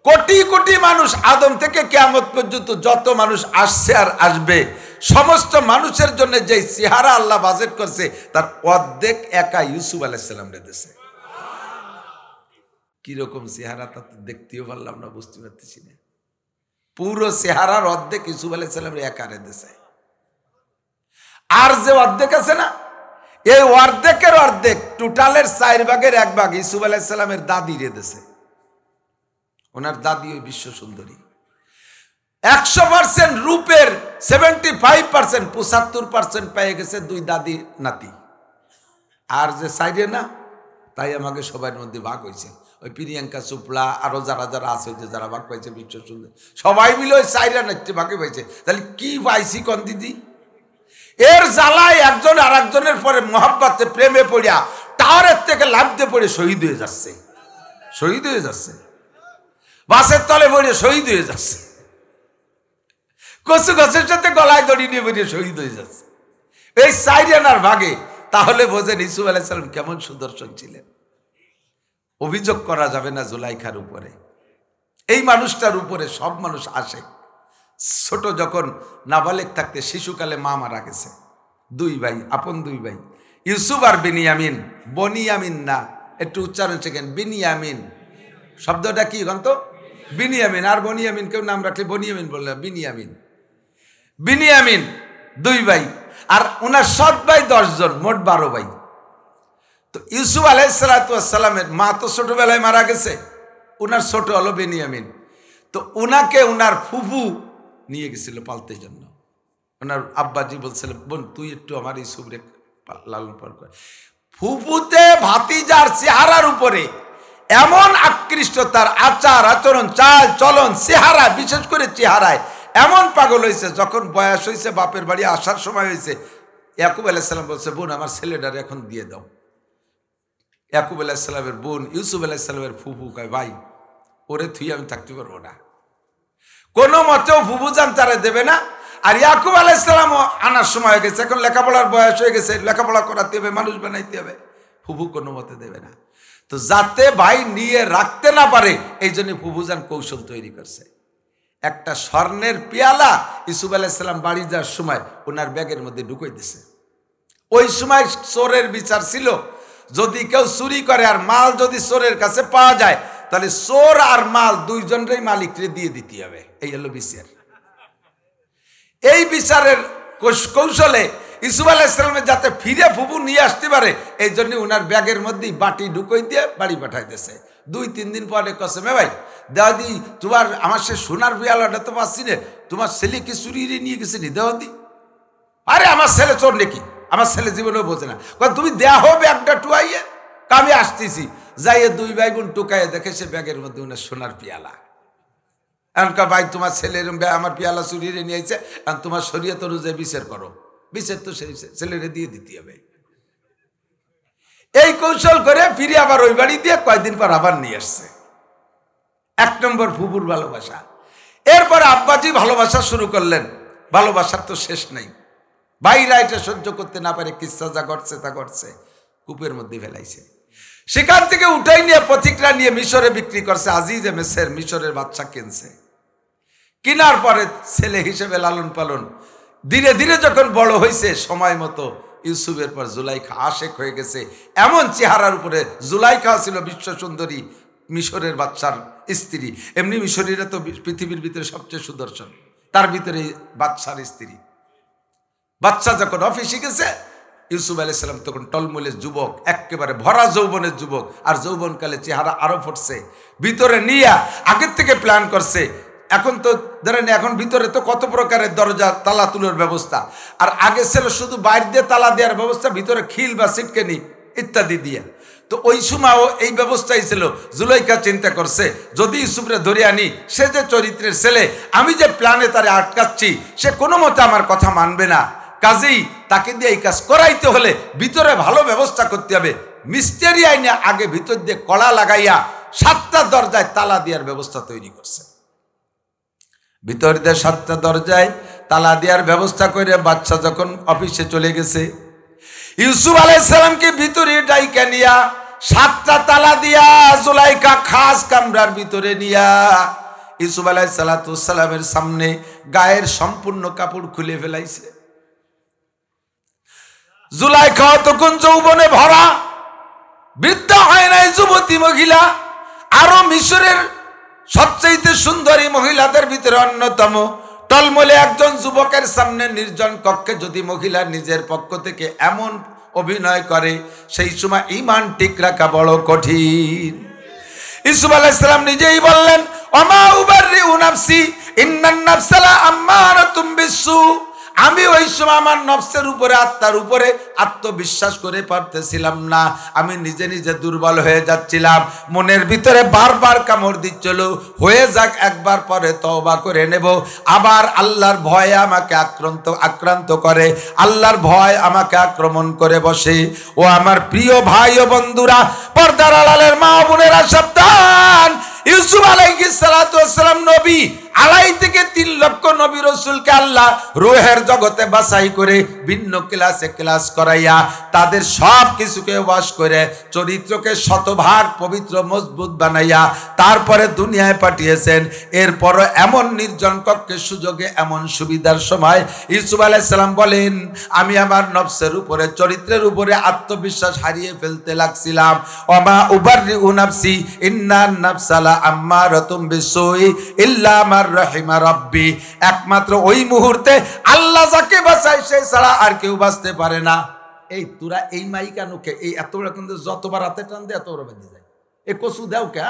কোটি কোটি মানুষ, আদম থেকে কিয়ামত পর্যন্ত যত মানুষ আসছে আর আসবে, সমস্ত মানুষের জন্য যে চেহারা আল্লাহ বাজেট করছে তার অর্ধেক একা ইউসুফ আলাইহিস সালামের দেশে। কিরকম চেহারা তা তো দেখতেও পারলাম না, বুঝতে পারতেছি না। পুরো চেহারার অর্ধেক ইউসুফ আলাইহিস সালামের একারে দেশে। আর যে অর্ধেক আছে না, এই অর্ধেকের অর্ধেক, টোটালের 4 ভাগের 1 ভাগ ইউসুফ আলাইহিস সালামের দাদি রে দেশে। ওনার দাদি ওই বিশ্ব সুন্দরী। 100% রূপের 75%, 75% পেয়ে গেছে 2 দাদি নাতি। আর যে সাইডে না, তাই আমাকে সবার মধ্যে ভাগ হয়েছে। ওই প্রিয়াঙ্কা চোপড়া আরো যারা যারা আছে, যে যারা ভাগ পাইছে বিশ্ব সুন্দর, সবাই মিলে ওই 4 নাট্যে ভাগে পাইছে। তাহলে কি পাইছি কন দিদি? এর জ্বালায় একজন আর একজনের পরে মহাব্বতে প্রেমে পড়িয়া টাওয়ারের থেকে লাফতে পড়ে শহীদ হয়ে যাচ্ছে, শহীদ হয়ে যাচ্ছে, বাসের তলে পড়ে শহীদ হয়ে যাচ্ছে, কচু গাছের সাথে গলায় দড়ি নিয়ে বেরিয়ে শহীদ হয়ে যাচ্ছে এই 4 আনার ভাগে। তাহলে বোঝেন ইউসুফ আলাইহিস সালাম কেমন সুদর্শন ছিলেন। অভিযোগ করা যাবে না জুলাইখার উপরে। এই মানুষটার উপরে সব মানুষ আসে। ছোট যখন নাবালেক থাকতে শিশুকালে মা মারা গেছে। 2 ভাই, আপন 2 ভাই, ইউসুফ আর বিনিয়ামিন। বনিয়ামিন না, একটু উচ্চারণ শেখেন। বিনিয়ামিন শব্দটা কি গন্ত? বিনিয়ামিন। আর বনিয়ামিন কেউ নাম রাখলে বনিয়ামিন বললে বিনিয়ামিন। বিনিয়ামিন 2 ভাই, আর ওনার সৎ ভাই 10 জন, মোট 12 ভাই। তো ইউসুফ আলাইহিস সালামের মা তো ছোটবেলায় মারা গেছে, ওনার ছোট হলো বেনিয়ামিন। তো ওনাকে ওনার ফুফু নিয়ে গেছিল পালতে জন্য। ওনার আব্বাজি বলছিল, বোন তুই একটু আমার ইউসুফরে লালন পালন কর। ফুফুতে ভাতিজার চেহারার উপরে এমন আকৃষ্ট, তার আচার আচরণ, চাল চলন, চেহারা, বিশেষ করে চেহারায় এমন পাগল হয়েছে। যখন বয়স হয়েছে, বাপের বাড়ি আসার সময় হয়েছে, ইয়াকুব আলাইহিস সালাম বলছে, বোন আমার ছেলেটারে এখন দিয়ে দাও। ইয়াকুব আলাইহিস সালামের বোন ইউসুফ আলাইহিস সালামের ফুফু কয়, ভাই ওরে থুই আমি থাকতে পারবো না, কোনো মতেও ফুফু জান তারা দেবে না। আর ইয়াকুব আলাইহিস সালামও আনার সময় হয়ে গেছে, এখন লেখাপড়ার বয়স হয়ে গেছে, লেখাপড়া করাতে হবে, মানুষ বানাইতে হবে, ফুফু কোনো মতে দেবে না। তো যাতে ভাই নিয়ে রাখতে না পারে, এই জন্য ফুফুজান কৌশল তৈরি করছে। একটা স্বর্ণের পেয়ালা ইউসুফ আলাইহিস সালাম বাড়ি যাওয়ার সময় ওনার ব্যাগের মধ্যে ঢুকাই দিছে। ওই সময় চোরের বিচার ছিল, যদি কেউ চুরি করে আর মাল যদি চোরের কাছে পাওয়া যায়, তাহলে চোর আর মাল 2 জনেরই মালিককে দিয়ে দিতে হবে। এই হলো বিচার। এই বিচারের কৌশলে ইউসুফ আলাইহিস সালামের যাতে ফিরে ফুফু নিয়ে আসতে পারে, এই জন্য ওনার ব্যাগের মধ্যেই বাটি ঢুকাই দিয়ে বাড়ি পাঠাই দিয়েছে। 2-3 দিন পরে কসে, ভাই দাদি তোমার আমার সে সোনার পেয়ালাটা তো পাচ্ছি না, তোমার ছেলে কি চুরি নিয়ে গেছে নি দেওয়াদি? আরে আমার ছেলে চোর নাকি, আমার ছেলে জীবনেও বোঝে না। তুমি দেয়া হবে একটা টুয়াইয়ে, আমি আসতেছি। যাইয়ে 2 ভাই বোন টুকাইয়ে দেখে সে ব্যাগের মধ্যে ওনার সোনার পেয়ালা। এমনকা ভাই তোমার ছেলে আমার পেয়ালা চুরি নিয়ে আইছে, আর তোমার শরীয়ত অনুযায়ী বিচার করো। বিচার তো সেই ছেলেরে দিয়ে দিতে হবে। এই কৌশল করে ফিরে আবার ওই বাড়ি দিয়ে কয়েকদিন পর আবার নিয়ে আসছে। 1 নম্বর ফুফুর ভালোবাসা। এরপর আব্বাজি ভালোবাসা শুরু করলেন। ভালোবাসার তো শেষ নাই। ভাইরা এটা সহ্য করতে না পারে, কিচ্ছা যা ঘটছে তা ঘটছে, কূপের মধ্যে ফেলাইছে। সেখান থেকে উঠাই নিয়ে পথিকরা নিয়ে মিশরে বিক্রি করছে। আজিজে মেসের মিশরের বাচ্চা কিনছে। কেনার পরে ছেলে হিসেবে লালন পালন, ধীরে ধীরে যখন বড় হয়েছে, সময় মতো ইউসুফের পর জুলাইখা আশেক হয়ে গেছে। এমন চেহারার উপরে জুলাইখা ছিল বিশ্ব সুন্দরী, মিশরের বাচ্চার স্ত্রী। এমনি মিশরীরা তো পৃথিবীর ভিতরে সবচেয়ে সুদর্শন, তার ভিতরে বাচ্চার স্ত্রী। বাচ্চা যখন অফিসে গেছে, ইউসুফ আলাইহিস সালাম তখন টলমলের যুবক, একেবারে ভরা যৌবনের যুবক, আর যৌবনকালে চেহারা আরো ফুটছে। ভিতরে নিয়ে আগের থেকে প্ল্যান করছে। এখন তো ধরেন এখন ভিতরে তো কত প্রকারের দরজা তালা তুলোর ব্যবস্থা, আর আগে ছিল শুধু বাইরে দিয়ে তালা দেওয়ার ব্যবস্থা, ভিতরে খিল বা সিটকেনি ইত্যাদি দিয়ে। তো ওই সময়ও এই ব্যবস্থাই ছিল। জুলাইখা চিন্তা করছে, যদি ইউসুফরে ধরে আনি, সে যে চরিত্রের ছেলে, আমি যে প্ল্যানে তারে আটকাচ্ছি, সে কোনো মতে আমার কথা মানবে না। কাজেই তাকে দিয়ে এই কাজ করাইতে হলে ভিতরে ভালো ব্যবস্থা করতে হবে। মিস্ত্রি আইনে আগে ভিতর দিয়ে কড়া লাগাইয়া 7টা দরজায় তালা দেওয়ার ব্যবস্থা তৈরি করছে। ভিতর দিয়ে 7টা দরজায় তালা দেওয়ার ব্যবস্থা করে বাচ্চা যখন অফিসে চলে গেছে, ইউসুফ আলাইহিস সালামকে ভিতরে ডাইকা নিয়া 7টা তালা দিয়া জুলাইখা খাস কামরার ভিতরে নিয়া ইউসুফ আলাইহিস সালামের সামনে গায়ের সম্পূর্ণ কাপড় খুলে ফেলাইছে। জুলাইখা তখন যৌবনে ভরা, বৃদ্ধা হয় নাই, যুবতী মহিলা, আরো মিশরের সবচেয়ে সুন্দরী মহিলাদের ভিতরে অন্যতম। টলমলে একজন যুবকের সামনে নির্জন কক্ষে যদি মহিলা নিজের পক্ষ থেকে এমন অভিনয় করে, সেই সময় ঈমান ঠিক রাখা বড় কঠিন। ইউসুফ আলাইহিস সালাম নিজেই বললেন, ওমা উবাররিউ নাফসি ইন্নান নাফসা লাআম্মারাতুম বিসসু। আমি ওই সময় আমার নফসের উপরে, আত্মার উপরে আত্মবিশ্বাস করে পারতেছিলাম না। আমি নিজে নিজে দুর্বল হয়ে যাচ্ছিলাম। মনের ভিতরে বারবার কামড় দিচ্ছিল, হয়ে যাক একবার, পরে তওবা করে নেব। আবার আল্লাহর ভয়ে আমাকে আক্রান্ত করে, আল্লাহর ভয় আমাকে আক্রমণ করে বসে। ও আমার প্রিয় ভাই ও বন্ধুরা, পর্দার আড়ালের মা বোনেরা, সাবধান! ইউসুফ আলাইহিস সালাতু ওয়াস সালাম নবী, 2.5 থেকে 3 লক্ষ নবী রাসূলকে আল্লাহ রূহের জগতে বাছাই করে ভিন্ন ক্লাস করাইয়া তাদের সব কিছুকে ওয়াশ করে চরিত্রকে শতভাগ পবিত্র মজবুত বানাইয়া তারপরে দুনিয়ায় পাঠিয়েছেন। এরপরও এমন নির্জন কক্ষের সুযোগে, এমন সুবিধার সময় ইউসুফ আলাইহিস সালাম বলেন, আমি আমার নফসের উপরে, চরিত্রের উপরে আত্মবিশ্বাস হারিয়ে ফেলতে লাগছিলাম। ওমা উবাররিউ নাফসি ইন্নান নাফসা লাআম্মারাতুম বিসসুই ইল্লা মা রাহিমা রাব্বি। একমাত্র ওই মুহূর্তে আল্লাহ যাকে বাঁচায় সে ছাড়া আর কেউ বাঁচতে পারে না। এই তোরা এই মাইকানুকে এই এত বড় কিন্তু যতবার হাতে টান দে এত বড় বেঁধে যায়। এই কচু দেও কে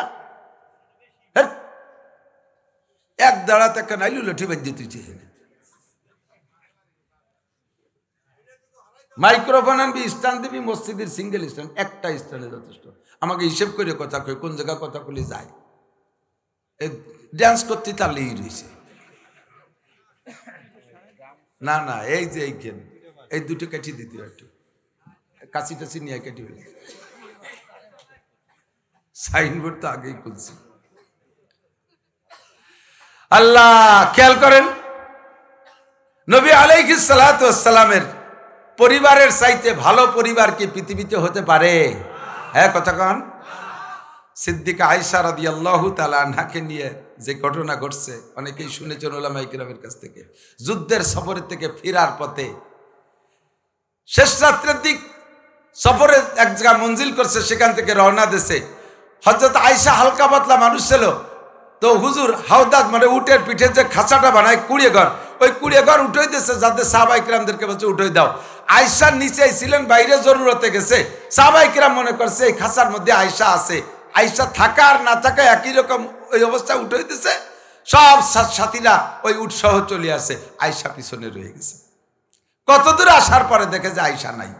এক দাঁড়াতে একটা নাইলু লঠি বেঁধে তুই মাইক্রোফোন আনবি, স্ট্যান্ড দিবি, মসজিদের সিঙ্গেল স্ট্যান্ড, একটা স্ট্যান্ডে যথেষ্ট। আমাকে হিসেব করে কথা কই, কোন জায়গা কথা বলে যায়। ডান্স করতে তাহলেই রয়েছে না না, এই যে এইখান এই দুটো কেটে দিতে একটু কাছি টাছি নিয়ে কেটে ফেলে। সাইনবোর্ড তো আগেই খুলছি। আল্লাহ খেয়াল করেন, নবী আলাইহিস সালাতু ওয়াস সালামের পরিবারের চাইতে ভালো পরিবার কি পৃথিবীতে হতে পারে? হ্যাঁ, কথা কন। সিদ্দিকা আয়েশা রাদিয়াল্লাহু তাআলা আনহাকে নিয়ে যে ঘটনা ঘটছে অনেকেই শুনেছেন উলামায়ে কিরামের কাছ থেকে। যুদ্ধের সফরের থেকে ফেরার পথে শেষ রাত্রের দিক সফরে এক জায়গা মঞ্জিল করছে, সেখান থেকে রওনা দিয়েছে। হযরত আয়েশা হালকা পাতলা মানুষ ছিল, তো হুজুর হাওদাদ মানে উটের পিঠে যে খাঁচাটা বানায় কুড়িয়ে ঘর, ওই কুড়িয়ে ঘর উঠে দিয়েছে, যাতে সাহাবায়ে কিরামদেরকে বলছে উঠে দাও। আয়েশা নিচে ছিলেন, বাইরে জরুরতে গেছে। সাহাবায়ে কিরাম মনে করছে এই খাঁচার মধ্যে আয়েশা আছে, আয়েশা থাকা আর না থাকা একই রকম, ওই অবস্থায় উঠে দিতেছে। সব সাথীরা ওই উট সহ চলে আসে, আয়েশা পিছনে রয়ে গেছে। কত দূর আসার পরে দেখে যে আয়েশা নাই।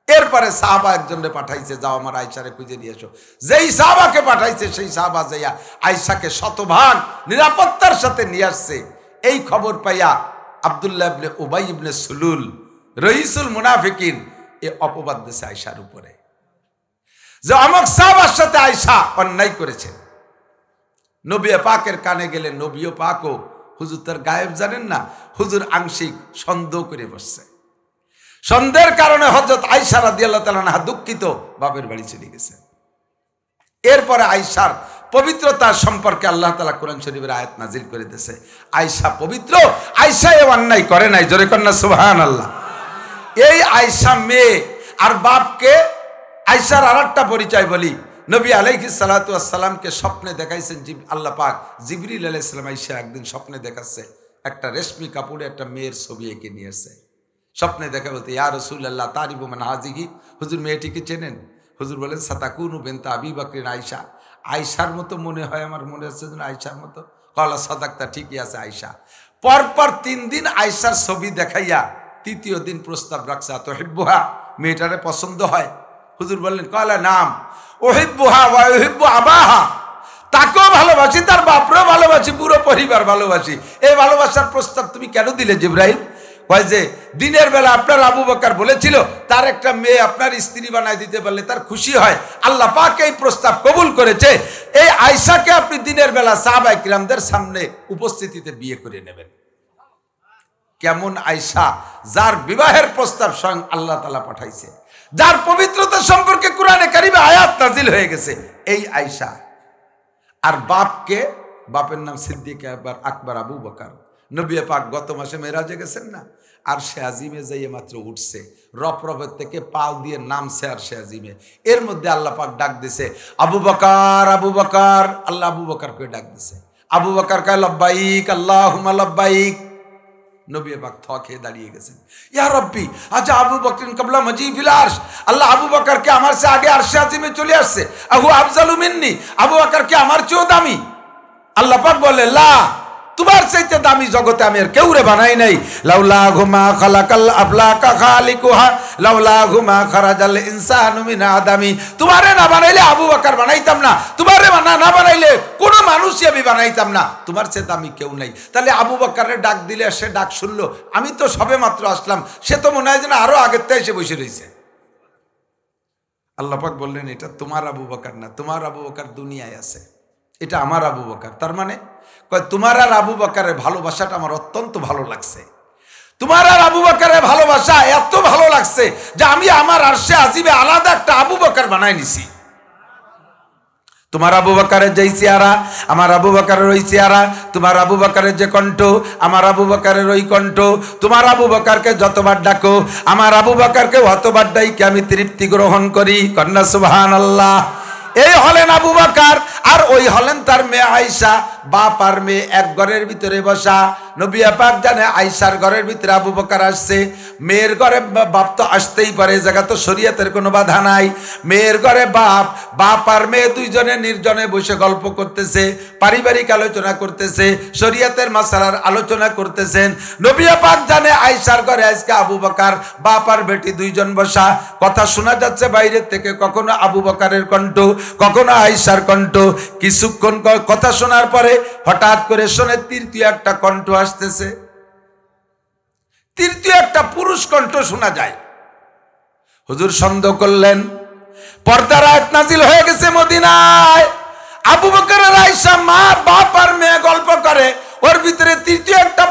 এরপরে সাহাবা একজনকে পাঠাইছে, যাও আমার আয়েশারে খুঁজে নিয়ে এসো। যেই সাহাবাকে পাঠাইছে সেই সাহাবা যাইয়া আয়েশাকে শতভাগ নিরাপত্তার সাথে নিয়ে আসছে। এই খবর পাইয়া আব্দুল্লাহ ইবনে উবাই ইবনে সুলুল রইসুল মুনাফিকিন এ অপবাদ দিয়েছে আয়েশার উপরে যে অমুক সাহাবার সাথে আয়েশা অন্যায় করেছে। নবী পাকের কানে গেলে নবীও পাকও হুজুর তার গায়েব জানেন না, হুজুর আংশিক সন্দেহ করে বসছে। সন্দেহের কারণে হযরত আয়েশা রাদিয়াল্লাহু তাআলা আনহা দুঃখিত, বাপের বাড়ি চলে গেছে। এরপরে আয়েশার পবিত্রতা সম্পর্কে আল্লাহ তাআলা কোরআন শরীফের আয়াত নাজিল করে দিয়েছে, আয়েশা পবিত্র, আয়েশা এ অন্যায় করে নাই। জোরে কন্যা সুবহানাল্লাহ। এই আয়েশা মেয়ে আর বাপকে। আয়েশার আরেকটা পরিচয় বলি, নবী আলাইহিস সালাতু ওয়াস সালামকে স্বপ্নে দেখাইছেন আল্লাহ পাক। জিবরিল আলাইহিস সালাম আয়েশা একদিন স্বপ্নে দেখাচ্ছে একটা রেশমি কাপড়ে একটা মেয়ের ছবি এঁকে নিয়ে এসে স্বপ্নে দেখা বলতে, ইয়া রাসূলুল্লাহ তারিবু মান হাযিহি, হুজুর মেয়েটিকে চেনেন? হুজুর বলেন, সাতাকুনু বিনতা আবি বকরিন আয়েশা, আয়েশার মতো মনে হয়, আমার মনে হচ্ছে যেন আয়েশার মতো। কলা সাদাকতা, ঠিকই আছে আয়েশা। পরপর 3 দিন আয়েশার ছবি দেখাইয়া 3য় দিন প্রস্তাব রাখছে, তুহিব্বুহা, মেয়েটারে পছন্দ হয়? হুজুর বললেন, কলা নাম, উহিব্বুহা ওয়া উহিব্বু আবাহা, তাকেও ভালোবাসি, তার বাপরেও ভালোবাসি, পুরো পরিবার ভালোবাসি। এই ভালোবাসার প্রস্তাব তুমি কেন দিলে জিবরাইল? কয় যে দিনের বেলা আপনার আবু বকর বলেছিল তার একটা মেয়ে আপনার স্ত্রী বানায় দিতে পারলে তার খুশি হয়। আল্লাহ পাক এই প্রস্তাব কবুল করেছে। এই আয়েশাকে আপনি দিনের বেলা সাহাবায়ে কিরামদের সামনে উপস্থিতিতে বিয়ে করে নেবেন। কেমন আয়েশা, যার বিবাহের প্রস্তাব স্বয়ং আল্লাহ তাআলা পাঠাইছে, যার পবিত্রতা সম্পর্কে কোরআনে কারিমে আয়াত নাজিল হয়ে গেছে, এই আয়েশা। আর বাপকে, বাপের নাম সিদ্দিক আকবর আবু বকর। নবী পাক গত মাসে মেরাজে গেছেন না, আর সে আজিমে যাইয়ে মাত্র উঠছে, রপরপের থেকে পাল দিয়ে নামছে আর সে আজিমে। এর মধ্যে আল্লাহ পাক ডাক দিছে, আবু বকর আবু বকর। আল্লাহ আবু বকর করে ডাক দিছে। আবু বকর কয় লব্বাইক আল্লাহুম্মা লব্বাইক। নবী পাক থ খেয়ে দাঁড়িয়ে গেছেন। ইয়া রব্বি আচ্ছা আবু বকরিন কাবলা মাজি ফিল আরশ। আল্লাহ আবু বকরকে আমার চেয়ে আগে আরশে আজিমে চলে আসছে। আহু আফজালু মিন্নি, আবু বকরকে আমার চেয়েও দামি। আল্লাহ পাক বলে লা, তোমার চাইতে দামি জগতে আমি আর কেউ রে বানাই নাই। লাউলা ঘুমা খালাকাল আফলাকা খালিকুহা লাউলা ঘুমা খারাজাল ইনসানু মিন আদামি। তোমারে না বানাইলে আবু বকর বানাইতাম না, তোমারে না বানাইলে কোনো মানুষই আমি বানাইতাম না, তোমার চাইতে আমি কেউ নাই। তাহলে আবু বকরের ডাক দিলে সে ডাক শুনলো, আমি তো সবে মাত্র আসলাম, সে তো মনে হয় যেন আরো আগের থেকে এসে বসে রয়েছে। আল্লাহ পাক বললেন এটা তোমার আবু বকর না, তোমার আবু বকর দুনিয়ায় আছে, এটা আমার আবু বকর। তার মানে তোমার আর আবু বকরের ভালোবাসাটা আমার অত্যন্ত ভালো লাগছে। তোমার আর আবু বকরের ভালোবাসা এত ভালো লাগছে যে আমি আমার আরশে আজিমে আলাদা একটা আবু বকর বানাই নিছি। তোমার আবু বকরের যেই চেহারা আমার আবু বকরের ওই চেহারা, তোমার আবু বকরের যে কণ্ঠ আমার আবু বকরের ওই কণ্ঠ, তোমার আবু বকরকে যতবার ডাকো আমার আবু বকরকে অতবার ডাইকে আমি তৃপ্তি গ্রহণ করি। কন্যা সুবহানাল্লাহ। এই হলেন আবু বকর, আর ওই হলেন তার মেয়ে আয়েশা। বাপ আর মেয়ে এক ঘরের ভিতরে বসা। নবী পাক জানে আয়েশার ঘরের ভিতরে আবু বকর আসছে, মেয়ের ঘরে বাপ তো আসতেই পারে, জায়গা তো শরীয়তের কোনো বাধা নাই। মেয়ের ঘরে বাপ আর মেয়ে দুইজনে নির্জনে বসে গল্প করতেছে, পারিবারিক আলোচনা করতেছে, শরীয়তের মাসালার আলোচনা করতেছেন। নবী পাক জানে আয়েশার ঘরে আজকে আবু বকর বাপ আর বেটি দুইজন বসা, কথা শোনা যাচ্ছে বাইরের থেকে, কখনো আবু বকরের কণ্ঠ কখনো আয়েশার কণ্ঠ। কিছুক্ষণ কথা শোনার পরে হঠাৎ করে শোনে তৃতীয় একটা কণ্ঠ আসতেছে, তৃতীয় একটা পুরুষ কণ্ঠ শোনা যায়। হুজুর সন্দেহ করলেন, পর্দার আয়াত নাজিল হয়ে গেছে মদিনায়। আবু বকর আর আয়েশা মা বাপ আর মেয়ে গল্প করে, ওর ভিতরে তৃতীয় একটা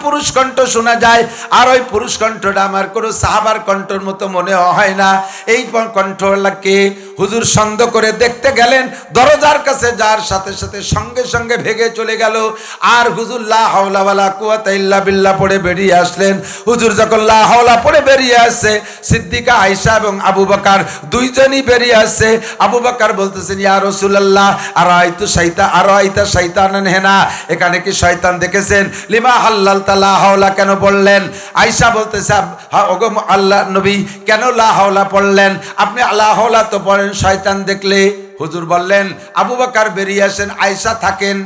পুরুষ কণ্ঠ শোনা যায়। আর ওই পুরুষ কণ্ঠটা আমার কোনো সাহাবার কণ্ঠর মতো মনে হয় না। এই কণ্ঠটাকে হুজুর সন্দেহ করে দেখতে গেলেন, দরজার কাছে যার সাথে সাথে সঙ্গে সঙ্গে ভেগে চলে গেল। আর হুজুর লা হাওলা ওয়ালা কুওয়াতা ইল্লা বিল্লাহ পড়ে বেরিয়ে আসলেন। হুজুর যখন লা হাওলা পড়ে বেরিয়ে আসছে, সিদ্দিকা আয়েশা এবং আবু বকর দুইজনই বেরিয়ে আসছে। আবু বকর বলতেছেন ইয়া রাসূলুল্লাহ আরাইতা শাইতানান হেনা, এখানে কি শয়তান দেখেছেন? লিমা হাল্লালতা লা হাওলা কেন বললেন? আয়েশা বলতেছে ওগো আল্লাহ নবী কেন লা হাওলা পড়লেন? আপনি লা হাওলা তো পড়েন শয়তান দেখলে। হুজুর বললেন আবু বকর বেরিয়ে আসেন, আয়েশা থাকেন।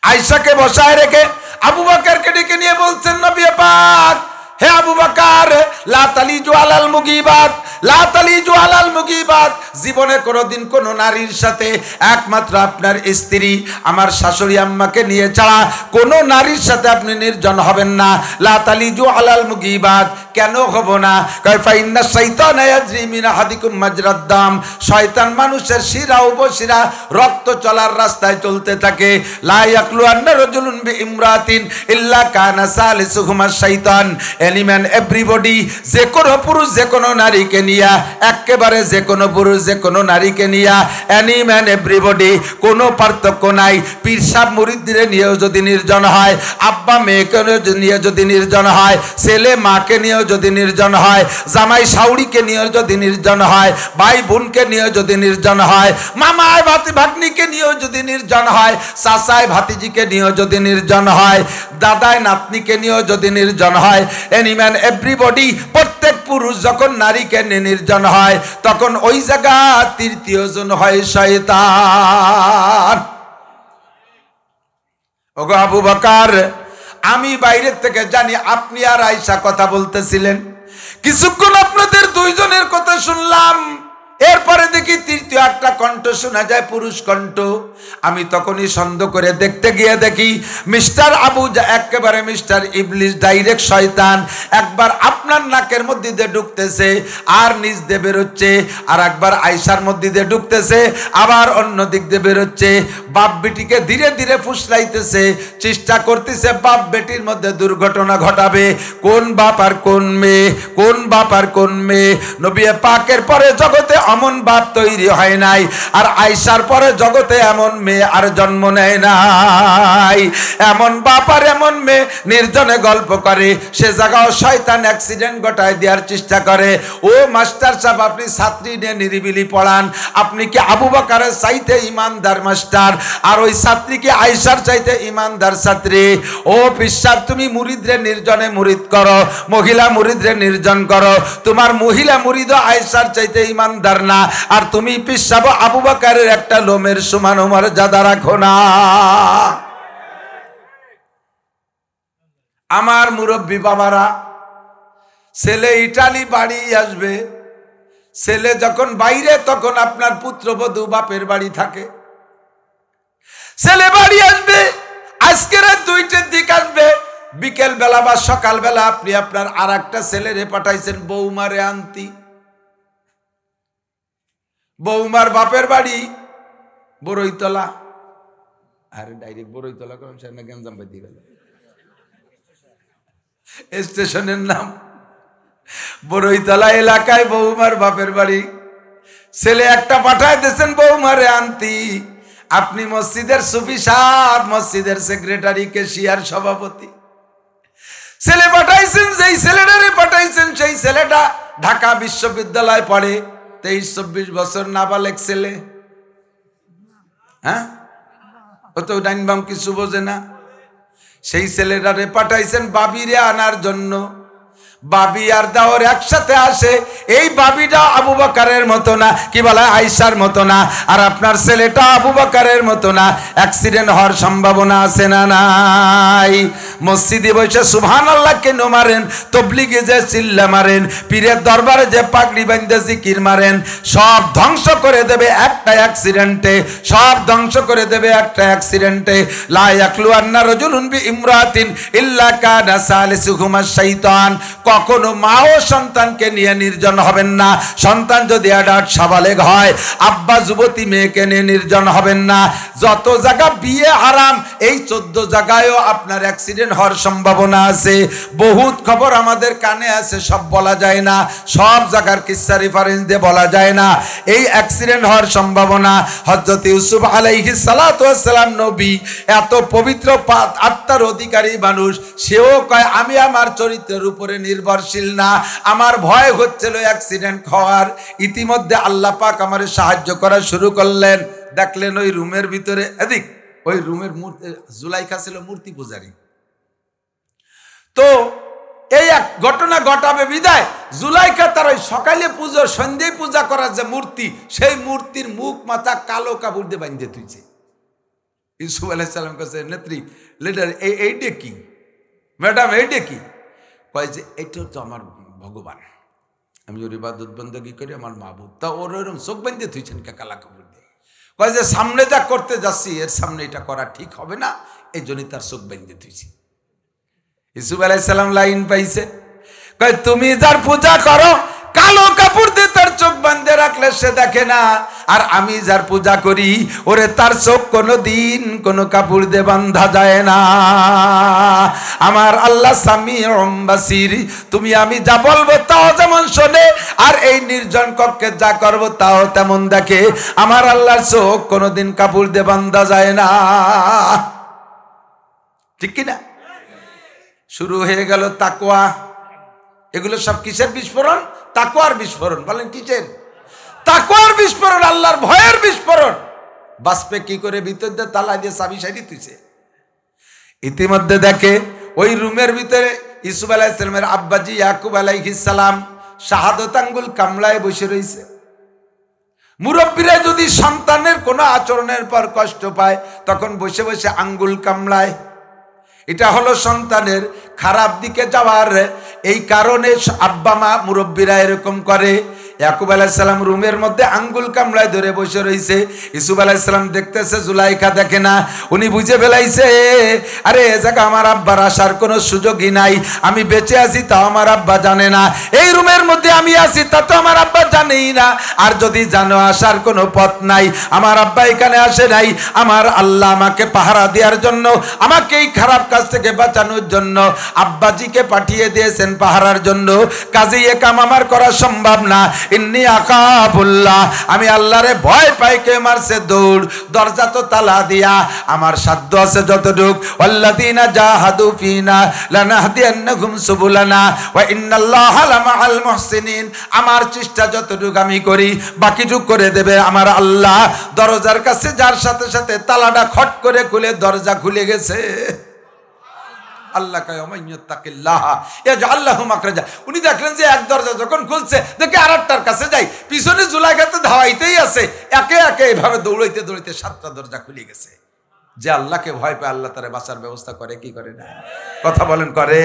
আয়েশাকে বসায় রেখে আবু বকরকে ডেকে নিয়ে বলছেন নবী পাক, হে আবু বকর লা তালিজু আলাল মুগিবাত, লা তালিজু আলাল মুগিবাত, জীবনে কোনোদিন কোন নারীর সাথে একমাত্র আপনার স্ত্রী আমার শাশুড়ি আম্মাকে নিয়ে ছাড়া কোন নারীর সাথে আপনি নির্জন হবেন না। লা তালিজু আলাল মুগিবাত, কেন হব না? কাইফা ইন্না শাইতানা ইয়াজরি মিন আহাদিকুম মাজরাদ দাম, শয়তান মানুষের শিরা উপশিরা রক্ত চলার রাস্তায় চলতে থাকে। লা ইয়াকলু আন্না রাজুলুন বিইমরাতিন ইল্লা কানা সালিসুহুমা শাইতান, এনি ম্যান এভরিবডি, যে কোনো পুরুষ যে কোনো নারীকে নিয়া, একেবারে যে কোনো পুরুষ যে কোনো নারীকে নিয়া, এনি ম্যান এভরিবডি, কোনো পার্থক্য নাই। পীর সাহেব মুরিদদের নিয়েও যদি নির্জন হয়, আব্বা মেয়েকে নিয়ে যদি নির্জন হয়, ছেলে মাকে নিয়েও যদি নির্জন হয়, জামাই শাউড়িকে নিয়েও যদি নির্জন হয়, ভাই বোনকে নিয়েও যদি নির্জন হয়, মামায় ভাগ্নিকে নিয়েও যদি নির্জন হয়, চাচায় ভাতিজিকে নিয়েও যদি নির্জন হয়, দাদায় নাতনিকে নিয়েও যদি নির্জন হয়, এনি ম্যান এভরিবডি, প্রত্যেক পুরুষ যখন নারীকে নিয়ে নির্জন হয় তখন ওই জায়গা তৃতীয় জন হয় শয়তান। ওগো আবু বকর, আমি বাইরের থেকে জানি আপনি আর আয়েশা কথা বলতেছিলেন, কিছুক্ষণ আপনাদের দুইজনের কথা শুনলাম। এরপরে দেখি তৃতীয় একটা কণ্ঠ শোনা যায়, পুরুষ কণ্ঠ। আমি তখনই সন্দেহ করে দেখতে গিয়ে দেখি মিস্টার আবু, একেবারে মিস্টার ইবলিস, ডাইরেক্ট শয়তান, একবার আপনার নাকের মধ্যে দিয়ে ঢুকতেছে আর নিজ দিয়ে বেরোচ্ছে, আর একবার আয়সার মধ্যে দিয়ে ঢুকতেছে আবার অন্য দিক দিয়ে বেরোচ্ছে। বাপ বেটিকে ধীরে ধীরে ফুসলাইতেছে, চেষ্টা করতেছে বাপ বেটির মধ্যে দুর্ঘটনা ঘটাবে। কোন বাপ আর কোন মেয়ে, কোন বাপ আর কোন মেয়ে? নবী পাকের পরে জগতে এমন বাপ তৈরি হয় নাই, আর আয়সার পরে জগতে এমন মেয়ে আর জন্ম নেয় নাই। এমন বাপ আর এমন মেয়ে নির্জনে গল্প করে, সে জায়গাও শয়তান অ্যাক্সিডেন্ট ঘটায় দেওয়ার চেষ্টা করে। ও মাস্টার সাহেব, আপনি ছাত্রী নিয়ে নিরিবিলি পড়ান, আপনি কি আবু বকরের চাইতে ইমানদার মাস্টার, আর ওই ছাত্রী কি আয়সার চাইতে ইমানদার ছাত্রী? ও পিসাব, তুমি মুরিদরে নির্জনে মুরিদ করো, মহিলা মুরিদরে নির্জন করো, তোমার মহিলা মুরিদ আয়সার চাইতে ইমানদার না, আর তুমি পিসাব আবু বকরের একটা লোমের সমান মর্যাদা রাখো না। আমার মুরব্বী বাবারা, ছেলে ইটালি বাড়ি আসবে, ছেলে যখন বাইরে তখন আপনার পুত্রবধূ বাপের বাড়ি থাকে। ছেলে বাড়ি আসবে, আজকের 2টার দিক আসবে, বিকেল বেলা বা সকাল বেলা আপনি আপনার আর একটা ছেলেরে পাঠাইছেন বৌমারে আনতি। বৌমার বাপের বাড়ি বড়ইতলা, আরে ডাইরেক্ট বড়ইতলা করেন, সেখানে গেঞ্জাম পাইতে গেল, স্টেশনের নাম বড়ইতলা এলাকায় বৌমার বাপের বাড়ি। ছেলে একটা পাঠায় দিয়েছেন বৌমারে আনতি। আপনি মসজিদের সুফি সাহেব, মসজিদের সেক্রেটারি, কেশিয়ার, সভাপতি। ছেলে পাঠাইছেন, যেই ছেলেটারে পাঠাইছেন সেই ছেলেটা ঢাকা বিশ্ববিদ্যালয় পড়ে, 23-24 বছর, নাবালেক ছেলে। হ্যাঁ, ও তো ডাইন বাম কিছু বোঝে না। সেই ছেলেটারে পাঠাইছেন বাবিরে আনার জন্য। বাবি আর দাওর একসাথে আসে। এই বাবিটা আবু বকরের মতো না, কি বলে, আয়সার মতো না, আর আপনার ছেলেটা আবু বকরের মতো না। অ্যাক্সিডেন্ট হওয়ার সম্ভাবনা আছে না নাই? মসজিদে বসে সুবহানাল্লাহ কেন মারেন, তবলিগে যে চিল্লা মারেন, পীরের দরবারে যে পাগড়ি বাঁধে জিকির মারেন, সব ধ্বংস করে দেবে একটা অ্যাক্সিডেন্টে, সব ধ্বংস করে দেবে একটা অ্যাক্সিডেন্টে। লা ইয়াকলু আন্না রাজুলুন বি ইমরাতিন ইল্লা কানা সালিসুহুমা শাইতান। কখনো মা ও সন্তানকে নিয়ে নির্জন হবেন না। সন্তান যদি অ্যাডাল্ট সাবালেগ হয়, আব্বা যুবতী মেয়েকে নিয়ে নির্জন হবেন না। যত জায়গা বিয়ে হারাম, এই 14 জায়গায়ও আপনার অ্যাক্সিডেন্ট হওয়ার সম্ভাবনা আছে। বহুত খবর আমাদের কানে আছে, সব বলা যায় না, সব জায়গার কিসসা রেফারেন্স দিয়ে বলা যায় না। এই অ্যাক্সিডেন্ট হওয়ার সম্ভাবনা। হযরত ইউসুফ আলাইহিস সালাতু ওয়াস সালাম নবী, এত পবিত্র আত্মার অধিকারী মানুষ, সেও কয় আমি আমার চরিত্রের উপরে নির্ভরশীল না, আমার ভয় হচ্ছিল অ্যাক্সিডেন্ট হওয়ার। ইতিমধ্যে আল্লাহ পাক আমার সাহায্য করা শুরু করলেন। দেখলেন ওই রুমের ভিতরে, এদিক ওই রুমের মূর্তি, জুলাইখা ছিল মূর্তি পূজারী। তো এই এক ঘটনা ঘটাবে বিদায় জুলাইখা তার ওই সকালে পুজো, সন্ধ্যায় পূজা করার যে মূর্তি, সেই মূর্তির মুখ মাথা কালো কাপড় দিয়ে বাঁধতে তুইছে। ইউসুফ আলাইহিস সালাম কাছে, নেত্রী, লিডার, এইটা কি ম্যাডাম, এইটা কি? কয় যে এটা তো আমার ভগবান, আমি ওর ইবাদত বন্দেগী করি, আমার মাবুদ। তা ওর ওরকম চোখ বাঁধতে তুইছেন কে কালা কাপড় দিয়ে? কয় যে সামনে যা করতে যাচ্ছি এর সামনে এটা করা ঠিক হবে না, এই জন্যই তার চোখ বাঁধতে তুইছি। ইউসুফ আলাইহিস সালাম লাইন পাইছে, কয় তুমি যার পূজা করো কালো কাপড় দিয়ে তার চোখ বাঁধে রাখলে সে দেখে না, আর আমি যার পূজা করি ওরে তার চোখ কোনো দিন কোনো কাপড় দিয়ে বাঁধা যায় না। আমার আল্লাহ সামিউম বাসির, তুমি আমি যা বলবো তাও যেমন শোনে, আর এই নির্জন কক্ষে যা করবো তাও তেমন দেখে। আমার আল্লাহর চোখ কোনোদিন কাপড় দিয়ে বাঁধা যায় না। ঠিক কিনা? শুরু হয়ে গেল তাকওয়া। এগুলো সব কিসের বিস্ফোরণ? তাকওয়ার বিস্ফোরণ। বলেন কিসের? তাকওয়ার বিস্ফোরণ, আল্লাহর ভয়ের বিস্ফোরণ। বাসপে কি করে ভিতর দিয়ে তালা দিয়ে চাবি সাইডি তুইছে। ইতিমধ্যে দেখে ওই রুমের ভিতরে ইউসুফ আলাইহিস সালামের আব্বাজি ইয়াকুব আলাইহিস সালাম শাহাদত আঙ্গুল কামলায় বসে রয়েছে। মুরব্বীরা যদি সন্তানের কোনো আচরণের পর কষ্ট পায়, তখন বসে বসে আঙ্গুল কামলায়। এটা হলো সন্তানের খারাপ দিকে যাওয়ার এই কারণে আব্বা মা মুরব্বীরা এরকম করে। ইয়াকুব আলাইহিস সালাম রুমের মধ্যে আঙ্গুল কামড়ায় ধরে বসে রইছে। ইউসুফ আলাইহিস সালাম দেখতেছে, জুলাইখা দেখে না। উনি বুঝে ফেলাইছে, আরে এ জায়গা আমার আব্বার আসার কোনো সুযোগই নাই। আমি বেঁচে আছি তা আমার আব্বা জানে না, এই রুমের মধ্যে আমি আছি তা তো আমার আব্বা জানেই না। আর যদি জানো আসার কোনো পথ নাই, আমার আব্বা এখানে আসে নাই, আমার আল্লাহ আমাকে পাহারা দেওয়ার জন্য, আমাকে এই খারাপ কাজ থেকে বাঁচানোর জন্য আব্বাজিকে পাঠিয়ে দিয়েছেন পাহারার জন্য। কাজেই এ কাম আমার করা সম্ভব না। ইন্নী আখাফুল্লাহ, আমি আল্লাহরে ভয় পাই। কে মারছে দৌড়, দরজা তো তালা দিয়া। আমার সাধ্য আছে যতটুক, ওয়াল্লাযীনা জাহাদু ফিনা লানাহদিয়ান্নাহুম সুবুলানা ওয়া ইন্নাল্লাহা লামাআল মুহসিনিন। আমার চেষ্টা যতটুক আমি করি, বাকিটুক করে দেবে আমার আল্লাহ। দরজার কাছে যার সাথে সাথে তালাটা খট করে খুলে দরজা খুলে গেছে। আল্লাহ কয় ওমাইয়াত্তাকিল্লাহ ইয়াজআল লাহু মাখরাজা। উনি দেখলেন যে এক দরজা যখন খুলছে, দেখে আরেকটার কাছে যাই, পিছনে জুলাইখাতে ধাওয়াইতেই আছে। একে একে এভাবে দৌড়াইতে দৌড়াইতে 7টা দরজা খুলে গেছে। যে আল্লাহকে ভয় পায় আল্লাহ তারে বাঁচার ব্যবস্থা করে কি করে না? কথা বলেন করে?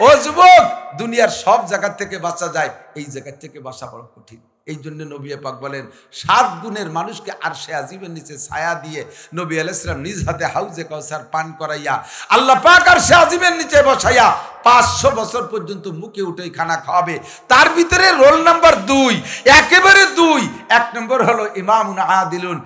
ও যুবক, দুনিয়ার সব জায়গা থেকে বাঁচা যায়, এই জায়গা থেকে বাঁচা বড় কঠিন। এই জন্য নবী পাক বলেন 7 গুণের মানুষকে আরশে আজিমের নিচে ছায়া দিয়ে নবী আলাইহিস সালাম নিজ হাতে হাউজে কাউসার পান করাইয়া আল্লাহ পাক আরশে আজিমের নিচে বসাইয়া 500 বছর পর্যন্ত মুখে উঠে খানা খাওয়াবে। তার ভিতরে রোল নাম্বার 2, একেবারে 2। 1 নম্বর হলো ইমামুন আদিলুন,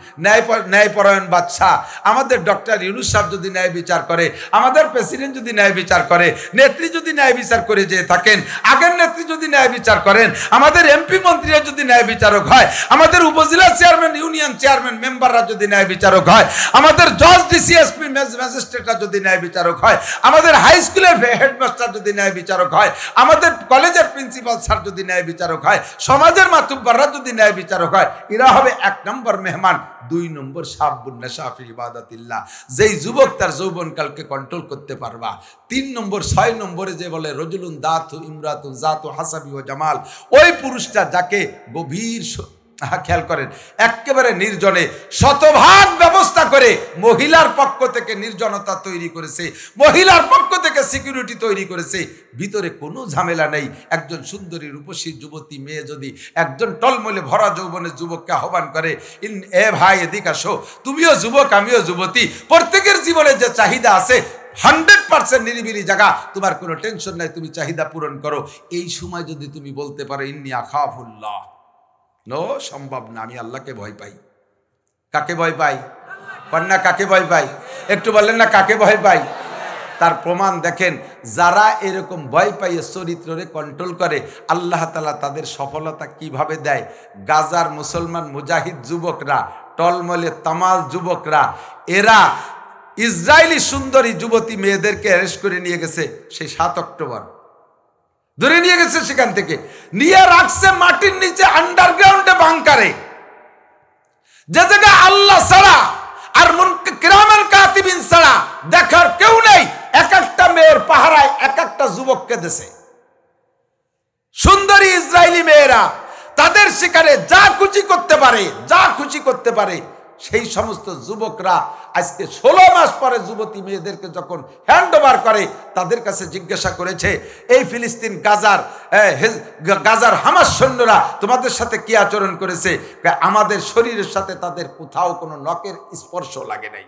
ন্যায়পরায়ণ বাদশাহ। আমাদের ডক্টর ইউনূস সাহেব যদি ন্যায় বিচার করে, আমাদের প্রেসিডেন্ট যদি ন্যায় বিচার করে, নেত্রী যদি ন্যায় বিচার করে যে থাকেন, আগের নেত্রী যদি ন্যায় বিচার করেন, আমাদের এমপি মন্ত্রীরা যদি ন্যায় বিচারক হয়, আমাদের উপজেলা চেয়ারম্যান, ইউনিয়ন চেয়ারম্যান, মেম্বাররা যদি ন্যায় বিচারক হয়, আমাদের জজ, ডিসি, এসপি, ম্যাজিস্ট্রেটরা যদি ন্যায় বিচারক হয়, আমাদের হাই স্কুলের হেডমাস্টার যদি ন্যায় বিচারক হয়, আমাদের কলেজের প্রিন্সিপাল স্যার যদি ন্যায় বিচারক হয়, সমাজের মাতুব্বররা যদি ন্যায় বিচারক হয়, এরা হবে 1 নম্বর মেহমান। 2 নম্বর শাবুন নাশা ফি ইবাদাতিল্লাহ, যেই যুবক তার যৌবনকালকে কন্ট্রোল করতে পারবা। 3 নম্বর 6 নম্বরে যে বলে রজুলুন দাতু ইমরাতুন জাতু হাসাবি ওয়া জামাল, ওই পুরুষটা যাকে গভীর খেয়াল করেন, একেবারে নির্জনে শতভাগ ব্যবস্থা করে মহিলার পক্ষ থেকে নির্জনতা তৈরি করেছে, মহিলার পক্ষ থেকে সিকিউরিটি তৈরি করেছে, ভিতরে কোনো ঝামেলা নেই। একজন সুন্দরী রূপসী যুবতী মেয়ে যদি একজন টলমলে ভরা যৌবনের যুবককে আহ্বান করে, এ ভাই এদিকে আসো, তুমিও যুবক আমিও যুবতী, প্রত্যেকের জীবনে যে চাহিদা আছে 100% নিরিবিলি জায়গা, তোমার কোনো টেনশন নাই, তুমি চাহিদা পূরণ করো। এই সময় যদি তুমি বলতে পারো ইন্নী আখাফুল্লাহ, নো, সম্ভব না, আমি আল্লাহকে ভয় পাই। কাকে ভয় পাই? কন্যা কাকে ভয় পাই? একটু বললেন না কাকে ভয় পাই? তার প্রমাণ দেখেন, যারা এরকম ভয় পাইয়ে চরিত্রে কন্ট্রোল করে, আল্লাহ তাআলা তাদের সফলতা কিভাবে দেয়। গাজার মুসলমান মুজাহিদ যুবকরা, টলমলে তামাল যুবকরা, এরা ইসরায়েলি সুন্দরী যুবতী মেয়েদেরকে অ্যারেস্ট করে নিয়ে গেছে সেই 7 অক্টোবর, ধরে নিয়ে গেছে, সেখান থেকে নিয়ে রাখছে মাটির নিচে আন্ডারগ্রাউন্ডে বাংকারে, যে জায়গায় আল্লাহ ছাড়া আর কিরামান কাতিবিন ছাড়া দেখার কেউ নেই। এক একটা মেয়ের পাহারায় এক একটা যুবককে দেশে সুন্দরী ইসরায়েলি মেয়েরা তাদের শিকারে যা খুশি করতে পারে, যা খুশি করতে পারে। সেই সমস্ত যুবকরা আজকে 16 মাস পরে যুবতী মেয়েদেরকে যখন হ্যান্ড ওভার করে, তাদের কাছে জিজ্ঞাসা করেছে, এই ফিলিস্তিন গাজার হামাস সৈন্যরা তোমাদের সাথে কি আচরণ করেছে? আমাদের শরীরের সাথে তাদের কোথাও কোনো নখের স্পর্শ লাগে নাই,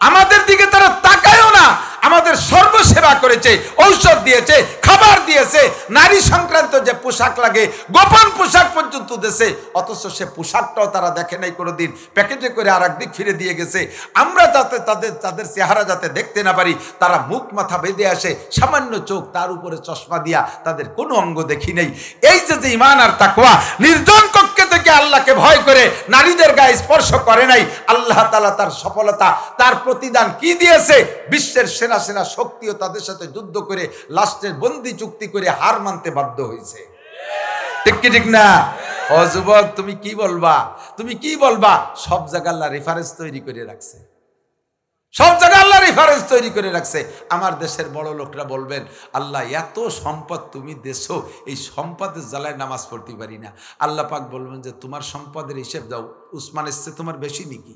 আমাদের দিকে তারা তাকায়ও না, আমাদের সর্বসেবা করেছে, ঔষধ দিয়েছে, খাবার দিয়েছে, নারী সংক্রান্ত যে পোশাক লাগে গোপন পোশাক পর্যন্ত দিয়েছে, অথচ সে পোশাকটাও তারা দেখে নাই কোনোদিন, প্যাকেটে করে আর একদিক ফিরে দিয়ে গেছে। আমরা যাতে তাদের চেহারা যাতে দেখতে না পারি, তারা মুখ মাথা বেঁধে আসে, সামান্য চোখ, তার উপরে চশমা দিয়া, তাদের কোনো অঙ্গ দেখি নেই। এই যে ঈমান আর তাকওয়া, নির্জন কক্ষে থেকে আল্লাহকে ভয় করে নারীদের গায়ে স্পর্শ করে নাই, আল্লাহ তাআলা তার সফলতা, তার প্রতিদান কি দিয়েছে? বিশ্বের সেরা সেরা শক্তিও তাদের সাথে যুদ্ধ করে লাস্টের বন্দি চুক্তি করে হার মানতে বাধ্য হয়েছে। ঠিক কি ঠিক না? ও যুবক, তুমি কি বলবা? তুমি কি বলবা? সব জায়গায় আল্লাহ রেফারেন্স তৈরি করে রাখছে, সব জায়গায় আল্লাহ রেফারেন্স তৈরি করে রাখছে। আমার দেশের বড় লোকরা বলবেন, আল্লাহ এত সম্পদ তুমি দেছো, এই সম্পদের জ্বালায় নামাজ পড়তে পারি না। আল্লাহ পাক বলবেন যে তোমার সম্পদের হিসেব দাও, উসমানের চেয়ে তোমার বেশি নাকি?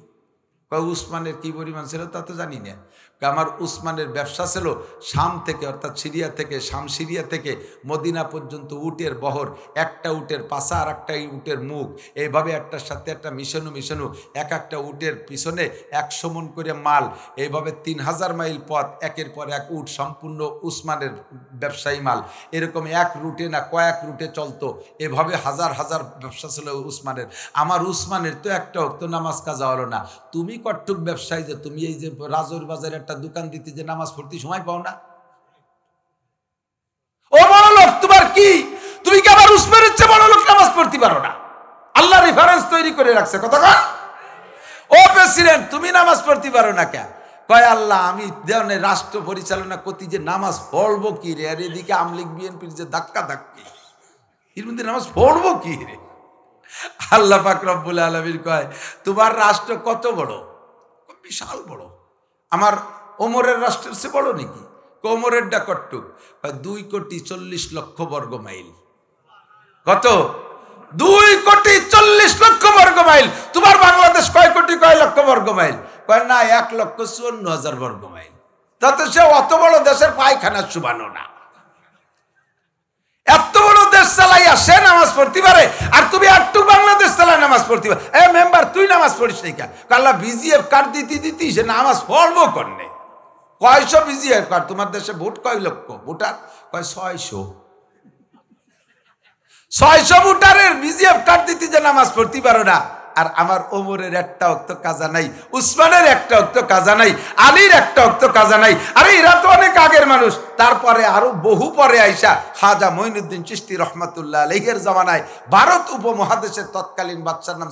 উসমানের কি পরিমাণ ছিল তা তো জানি না। আমার উসমানের ব্যবসা ছিল শাম থেকে, অর্থাৎ সিরিয়া থেকে, শাম সিরিয়া থেকে মদিনা পর্যন্ত উটের বহর, একটা উটের পাছা আর একটা উটের মুখ, এইভাবে একটার সাথে একটা মিশানো এক একটা উটের পিছনে 100 মণ করে মাল, এইভাবে 3000 মাইল পথ, একের পর এক উট, সম্পূর্ণ উসমানের ব্যবসায়ী মাল। এরকম এক রুটে না কয়েক রুটে চলতো, এভাবে হাজার হাজার ব্যবসা ছিল উসমানের। আমার উসমানের তো একটা তো নামাজ কাজা হলো না। তুমি কট্টুক ব্যবসায়ী যে তুমি এই যে রাজৌর বাজারে একটা দোকান দিতে যে নামাজ পড়তে সময় পাও না? ও বড় লোক, তোমার কি, তুমি কি আবার উসমানের চেয়ে বড় লোক নামাজ পড়তে পারো না? আল্লাহ রেফারেন্স তৈরি করে রাখছে কথা কন। ও প্রেসিডেন্ট, তুমি নামাজ পড়তে পারো না কে? কয় আল্লাহ, আমি দেওয়ানে রাষ্ট্র পরিচালনা করতে যে নামাজ পড়বো কি রে? আর এদিকে আমলিগ বিএনপির যে ধাক্কা ধাক্কি, এর মধ্যে নামাজ পড়বো কি রে? আল্লাহ পাক রব্বুল আলামিন কয়, তোমার রাষ্ট্র কত বড়? বিশাল বড়। আমার ওমরের রাষ্ট্রের চেয়ে বড় নাকি? ওমরেরটা কট্টুক? 2,40,00,000 বর্গ মাইল। কত? 2,40,00,000 বর্গ মাইল। তোমার বাংলাদেশ কয় কোটি কয় লক্ষ বর্গ মাইল? কয় না, 1,54,000 বর্গ মাইল। তাতে সে অত বড় দেশের পায়খানা চুবানো না। এত বড় দেশ চালাইয়া সে নামাজ পড়তে পারে, আর তুমি একটু বাংলাদেশ চালাই নামাজ পড়তে পারে। এ মেম্বার, তুই নামাজ পড়িস নাই কে? আল্লাহ বিজিএফ কার্ড দিতে সে নামাজ পড়বো করনে। 900 বিজিএফ কার্ড। তোমার দেশে ভোট কয় লক্ষ ভোটার? কয় 600 ভোটারের বিজিএফ কার্ড দিতে যে নামাজ পড়তে পারো না। আর আমার ওমরের একটা অক্ত কাজা নাই, উসমানের একটা অক্ত কাজা নাই, আলীর একটা অক্ত কাজা নাই। আরে এরা তো অনেক আগের মানুষ। তারপরে আরো বহু পরে আইসা খাজা মঈনুদ্দিন চিশতি রহমাতুল্লাহ আলাইহির জামানায় ভারত উপমহাদেশের তৎকালীন বাদশার নাম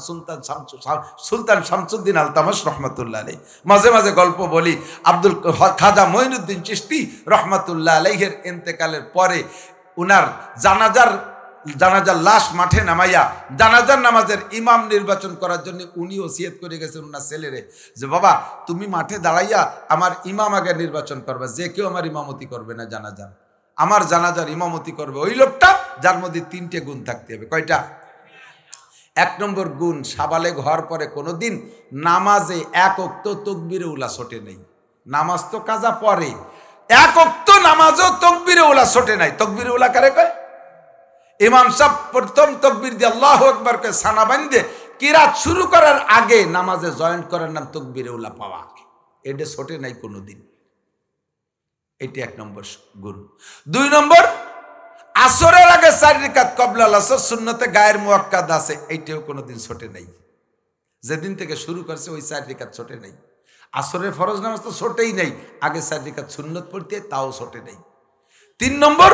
সুলতান শামসুদ্দিন আলতামাশ রহমাতুল্লাহ আলাইহি। মাঝে মাঝে গল্প বলি, আব্দুল খাজা মঈনুদ্দিন চিশতি রহমাতুল্লাহ আলাইহির ইন্তেকালের পরে উনার জানাজার লাশ মাঠে নামাইয়া জানাজার নামাজের ইমাম নির্বাচন করার জন্য উনি ওসিয়ত করে গেছেন ওনার ছেলেরে, যে বাবা তুমি মাঠে দাঁড়াইয়া আমার ইমাম আগে নির্বাচন করবে, যে কেউ আমার ইমামতি করবে না জানাজার, আমার জানাজার ইমামতি করবে ওই লোকটা যার মধ্যে 3টে গুণ থাকতে হবে। কয়টা? 1 নম্বর গুণ, সাবালেগ হওয়ার পরে কোনোদিন নামাজে 1 ওয়াক্ত তাকবীরে উলা ছোটে নেই। নামাজ তো কাজা পরে, 1 ওয়াক্ত নামাজও তাকবীরে উলা ছোটে নাই। তাকবীরে উলা কারে কয়? ইমাম সাহেব প্রথম তাকবীর দিয়ে আল্লাহু আকবার কে সানা বাঁধে কিরাত শুরু করার আগে নামাজে জয়েন করার নাম তাকবীরে উলা পাওয়া। এটা ছোটে নাই কোনোদিন। এটি 1 নম্বর গুণ। 2 নম্বর, আসরের আগে 4 রাকাত ক্বাবলা আসর সুন্নতে গায়ের মুআক্কাদ আছে, এইটাও কোনোদিন ছোটে নাই। যেদিন থেকে শুরু করছে ওই 4 রাকাত ছোটে নাই। আসরের ফরজ নামাজ তো ছোটেই নাই, আগে 4 রাকাত সুন্নত পড়তে তাও ছোটে নাই। 3 নম্বর,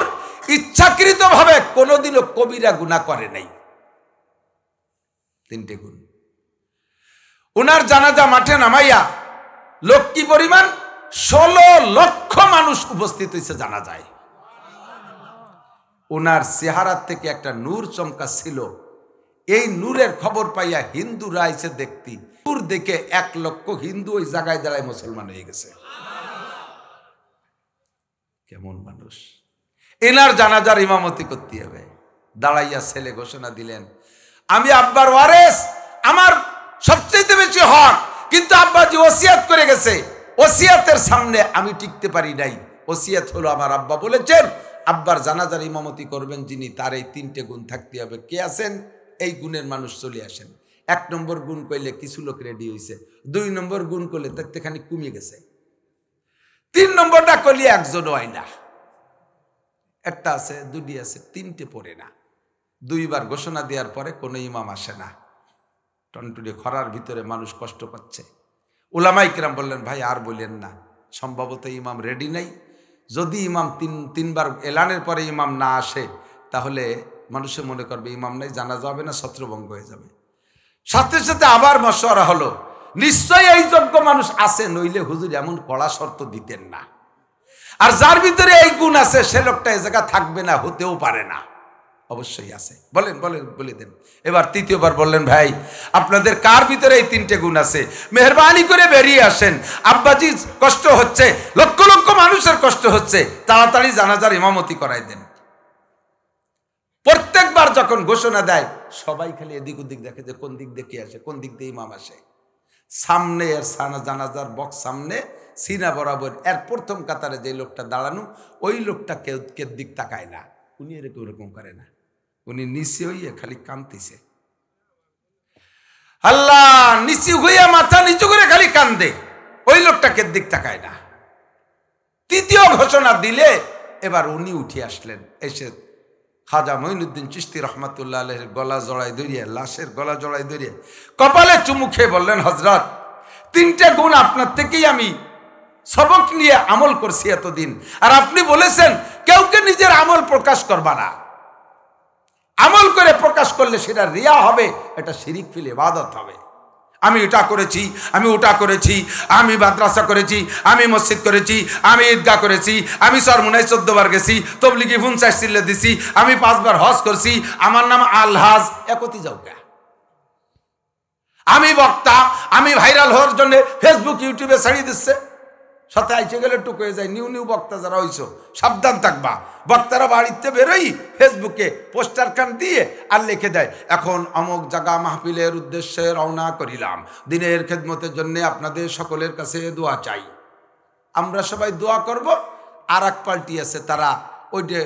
ইচ্ছাকৃতভাবে কোনোদিনও কবিরা গুনাহ করে নাই। 3টে গুণ। উনার জানাজা মাঠে নামাইয়া লোক কি পরিমাণ? 16 লক্ষ মানুষ উপস্থিত হয়েছে জানাজায়। উনার চেহারার থেকে একটা নূর চমকা ছিল। এই নূরের খবর পাইয়া হিন্দুরা আইছে দেখতে, নূর দেখে 1 লক্ষ হিন্দু ওই জায়গায় দাঁড়ায় মুসলমান হয়ে গেছে। কেমন মানুষ! এনার জানাজার ইমামতি করতে হবে। দাঁড়াইয়া ছেলে ঘোষণা দিলেন, আমি আব্বার ওয়ারেস, আমার সবচেয়ে বেশি হক, কিন্তু আব্বাজি ওসিয়াত করে গেছে, ওসিয়াতের সামনে আমি টিকতে পারি নাই। ওসিয়াত হলো আমার আব্বা বলেছেন আব্বার জানাজার ইমামতি করবেন যিনি, তার এই 3টে গুণ থাকতে হবে। কে আছেন? এই গুণের মানুষ চলে আসেন। 1 নম্বর গুণ কইলে কিছু লোক রেডি হয়েছে, 2 নম্বর গুণ করলে দেখতে খানি কমে গেছে, 3 নম্বরটা করলে একজনও হয় না। একটা আছে, 2টি আছে, 3টে পড়ে না। 2বার ঘোষণা দেওয়ার পরে কোনো ইমাম আসে না। টনটুনি খরার ভিতরে মানুষ কষ্ট পাচ্ছে। উলামায়ে কিরাম বললেন, ভাই আর বললেন না, সম্ভবত ইমাম রেডি নাই। যদি ইমাম 3বার এলানের পরে ইমাম না আসে তাহলে মানুষে মনে করবে ইমাম নাই, জানা যাবে না, ছত্রভঙ্গ হয়ে যাবে। সাথে সাথে আবার মশওয়ারা হলো, নিশ্চয়ই এই যোগ্য মানুষ আছে, নইলে হুজুর এমন কড়া শর্ত দিতেন না। আর যার ভিতরে এই গুণ আছে সে লোকটা এই জায়গা থাকবে না, হতেও পারে না। অবশ্যই আছে। বলেন বলেন বলে দেন। এবার 3য়বার বললেন, ভাই আপনাদের কার ভিতরে এই 3টে গুণ আছে? মেহরবানি করে বেরিয়ে আসেন। আব্বাজি কষ্ট হচ্ছে, লক্ষ লক্ষ মানুষের কষ্ট হচ্ছে, তাড়াতাড়ি জানাজার ইমামতি করাই দেন। প্রত্যেকবার যখন ঘোষণা দেয় সবাই খালি এদিক ওদিক দেখে যে কোন দিক দিয়ে কে আসে, কোন দিক দিয়ে ইমাম আসে। সামনে এর জানাজার বক্স সামনে সিনা বরাবর এর প্রথম কাতারে যে লোকটা দাঁড়ানো, ওই লোকটা কেউ দিক তাকায় না, উনি এরকম করে না, উনি নিচে হইয়া খালি কাঁদতেছে। আল্লাহ নিচু হইয়া মাথা নিচু করে খালি কান্দে, ওই লোকটাকে দিক তাকায় না। তৃতীয় ঘোষণা দিলে এবার উনি উঠে আসলেন, এসে খাজা মঈনুদ্দিন চিশতি রহমাতুল্লাহ আলাইহির গলা জড়াই ধরিয়ে, লাশের গলা জড়াই ধরিয়ে কপালে চুমু খেয়ে বললেন, হযরত, তিনটা গুণ আপনার থেকেই আমি সবক নিয়ে আমল করছি এতদিন, আর আপনি বলেছেন কেউকে নিজের আমল প্রকাশ করবা না, আমল করে প্রকাশ করলে সেটা রিয়া হবে, এটা শিরিক ফিল ইবাদত হবে। আমি এটা করেছি, আমি ওটা করেছি, আমি মাদ্রাসা করেছি, আমি মসজিদ করেছি, আমি ঈদগাহ করেছি, আমি সরমুনায় 14 বার গেছি, তবলিগি 50 চিল্লে দিছি, আমি 5 বার হজ করছি, আমার নাম আলহাজ, একতি যাও কে? আমি বক্তা, আমি ভাইরাল হওয়ার জন্য ফেসবুক ইউটিউবে ছাড়িয়ে দিচ্ছে, সাথে আইসে গেলে টুক হয়ে যায়। নিউ বক্তা যারা হইছো সাবধান থাকবা, বক্তারা বাড়িতে বেরোই ফেসবুকে পোস্টার খান দিয়ে আর লিখে দেয়, এখন অমুক জায়গা মাহফিলের উদ্দেশ্যে রওনা করিলাম, দিনের খেদমতের জন্য আপনাদের সকলের কাছে দোয়া চাই। আমরা সবাই দোয়া করব, আর এক পাল্টি আছে তারা ওই যে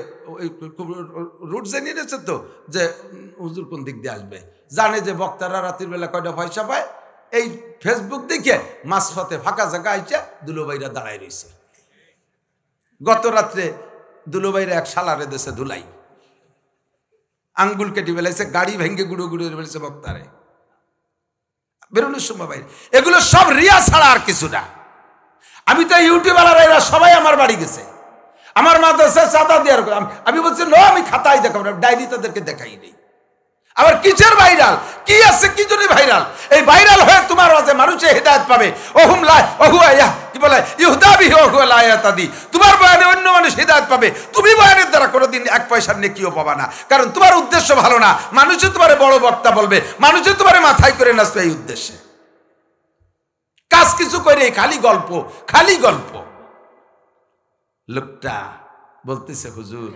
রুট জেনে নিয়েছে তো, যে হুজুর কোন দিক দিয়ে আসবে, জানে যে বক্তারা রাতের বেলা কয়টা পয়সা পায়, এই ফেসবুক দেখে মাঝপথে ফাঁকা জায়গা আইছে দুলোভাইরা দাঁড়ায় রয়েছে। গত রাত্রে দুলোভাইরা এক শালারে দেশে ধুলাই, আঙ্গুল কেটে ফেলেছে, গাড়ি ভেঙ্গে গুঁড়ো গুঁড়ো ফেলেছে বক্তারে বেরোনোর সময় বাইরে। এগুলো সব রিয়া ছাড়া আর কিছু না। আমি তো ইউটিউবাররা এরা সবাই আমার বাড়ি গেছে, আমার মাদ্রাসা চাঁদা দেওয়ার, আমি বলছি নো, আমি খাতায় দেখাবো না, ডায়েরি তাদেরকে দেখাই নেই। আবার কিসের ভাইরাল, কি আছে, কি জন্য ভাইরাল? এই ভাইরাল হয়ে তোমার ওয়াজে মানুষে হেদায়েত পাবে। ওহুম লা ওহুয়া ইয়া কি বলে ইহুদা বিহি ওহুয়া লা ইয়াতাদি, তোমার বয়ানে অন্য মানুষ হেদায়েত পাবে, তুমি বয়ানের দ্বারা কোনোদিন 1 পয়সার নেকিও পাবা না, কারণ তোমার উদ্দেশ্য ভালো না। মানুষে তোমারে বড় বক্তা বলবে, মানুষে তোমারে মাথায় করে নাচবে এই উদ্দেশ্যে। কাজ কিছু করে খালি গল্প, খালি গল্প। লোকটা বলতেছে, হুজুর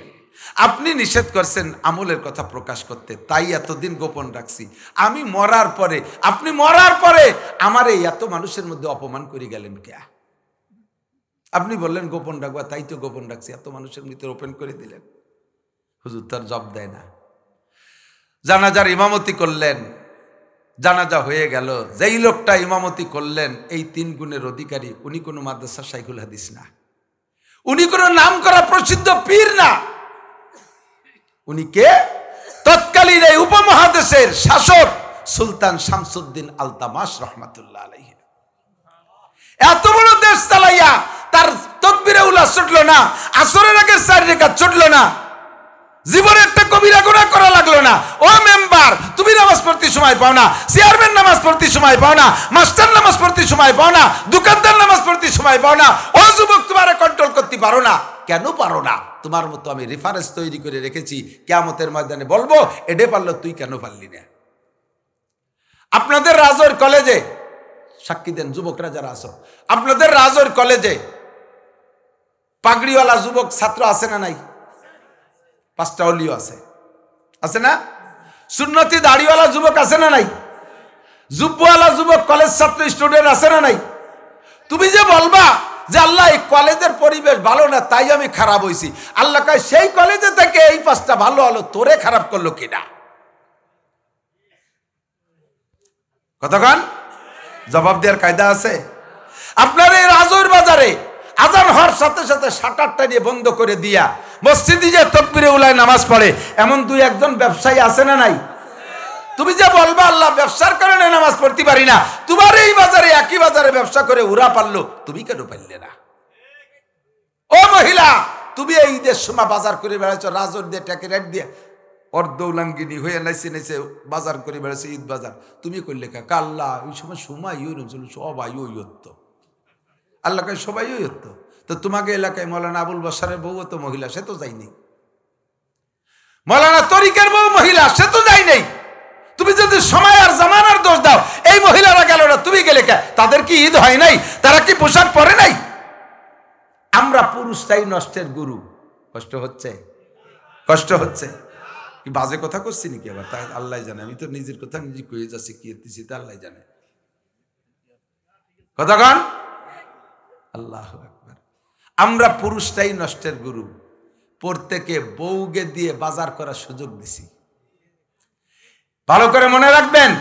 আপনি নিষেধ করছেন আমলের কথা প্রকাশ করতে, তাই এতদিন গোপন রাখছি। আমি মরার পরে, আপনি মরার পরে আমার এই এত মানুষের মধ্যে অপমান করে গেলেন কে? আপনি বললেন গোপন রাখবা, তাই তো গোপন রাখছি, এত মানুষের ভিতরে ওপেন করে দিলেন। হুজুর তার জবাব দেয় না। জানাজার ইমামতি করলেন, জানাজা হয়ে গেল। যেই লোকটা ইমামতি করলেন এই 3 গুণের অধিকারী, উনি কোনো মাদ্রাসা শাইখুল হাদিস না, উনি কোনো নাম করা প্রসিদ্ধ পীর না। উনি কে? তৎকালীন এই উপমহাদেশের শাসক সুলতান শামসুদ্দিন আলতামাশ রহমাতুল্লাহ আলাইহি। এত বড় দেশ চালাইয়া তার তাকবীরে উলা ছুটলো না, আসরের আগে 4 রাকাত ছুটলো না, জীবনে একটা কবিরা গুনাহ করা লাগলো না। ও মেম্বার, তুমি নামাজ পড়তে সময় পাও না, চেয়ারম্যান নামাজ পড়তে সময় পাও না, মাস্টার নামাজ পড়তে সময় পাও না, দোকানদার নামাজ পড়তে সময় পাও না। ও যুবক, তোমারে কন্ট্রোল করতে পারো না। কেন পারো না? তোমার মতো আমি রেফারেন্স তৈরি করে রেখেছি, কিয়ামতের ময়দানে বলবো এডে পারলো, তুই কেন পারলি না? আপনাদের রাজৈর কলেজে, সাক্ষী দেন যুবকরা যারা আছো, আপনাদের রাজৈর কলেজে পাগড়িওয়ালা যুবক ছাত্র আছে না নাই? 5টা অলিও আছে, আছে না? সুন্নতি দাড়িওয়ালা যুবক আছে না নাই? জুব্বওয়ালা যুবক কলেজ ছাত্র স্টুডেন্ট আছে না নাই? তুমি যে বলবা যে আল্লাহ এই কলেজের পরিবেশ ভালো না তাই আমি খারাপ হইছি, আল্লাহ কয় সেই কলেজে থেকে এই 5টা ভালো হলো, তোরে খারাপ করলো কিনা? কতক্ষণ জবাব দেওয়ার কায়দা আছে? আপনার এই রাজৌর বাজারে আজান হওয়ার সাথে সাথে শাটারটা নিয়ে বন্ধ করে দিয়া মসজিদে যে তাকবীরে উলায় নামাজ পড়ে এমন 2-1 জন ব্যবসায়ী আছে না নাই? তুমি যে বলবা আল্লাহ ব্যবসার কারণে নামাজ পড়তে পারি না, তোমার এই বাজারে একই বাজারে ব্যবসা করে ওরা পারলো, তুমি কেন পারলে না? ও মহিলা, তুমি এই ঈদের সময় বাজার করে বেড়াচ্ছ, রাজর দিয়ে ট্যাকে রেট দিয়ে অর্ধউলাঙ্গিনী হয়ে নাইছে নাইছে বাজার করে বেড়াচ্ছে, ঈদ বাজার। তুমি করলে কা? আল্লাহ ওই সময় সবাই ওই হতো, আল্লাহ কয় সবাই ওই হতো। তো তোমাকে এলাকায় মৌলানা আবুল বাশারের বউ তো মহিলা, সে তো যায়নি। মৌলানা তরিকের বউ মহিলা, সে তো যায় নাই। তুমি যদি সময় আর জামানার দোষ দাও, এই মহিলারা গেল না, তুমি গেলে কে? তাদের কি ঈদ হয় নাই? তারা কি পোশাক পরে নাই? আমরা পুরুষটাই নষ্টের গুরু। কষ্ট হচ্ছে, কষ্ট হচ্ছে। কি বাজে কথা করছি নাকি আবার? তা আল্লাহ জানে। আমি তো নিজের কথা নিজে কয়ে যাচ্ছি, কি এতেছি তা আল্লাহ জানে। কতক্ষণ? আল্লাহু আকবার। আমরা পুরুষটাই নষ্টের গুরু। প্রত্যেকে বউকে দিয়ে বাজার করার সুযোগ দিছি। ভালো করে মনে রাখবেন,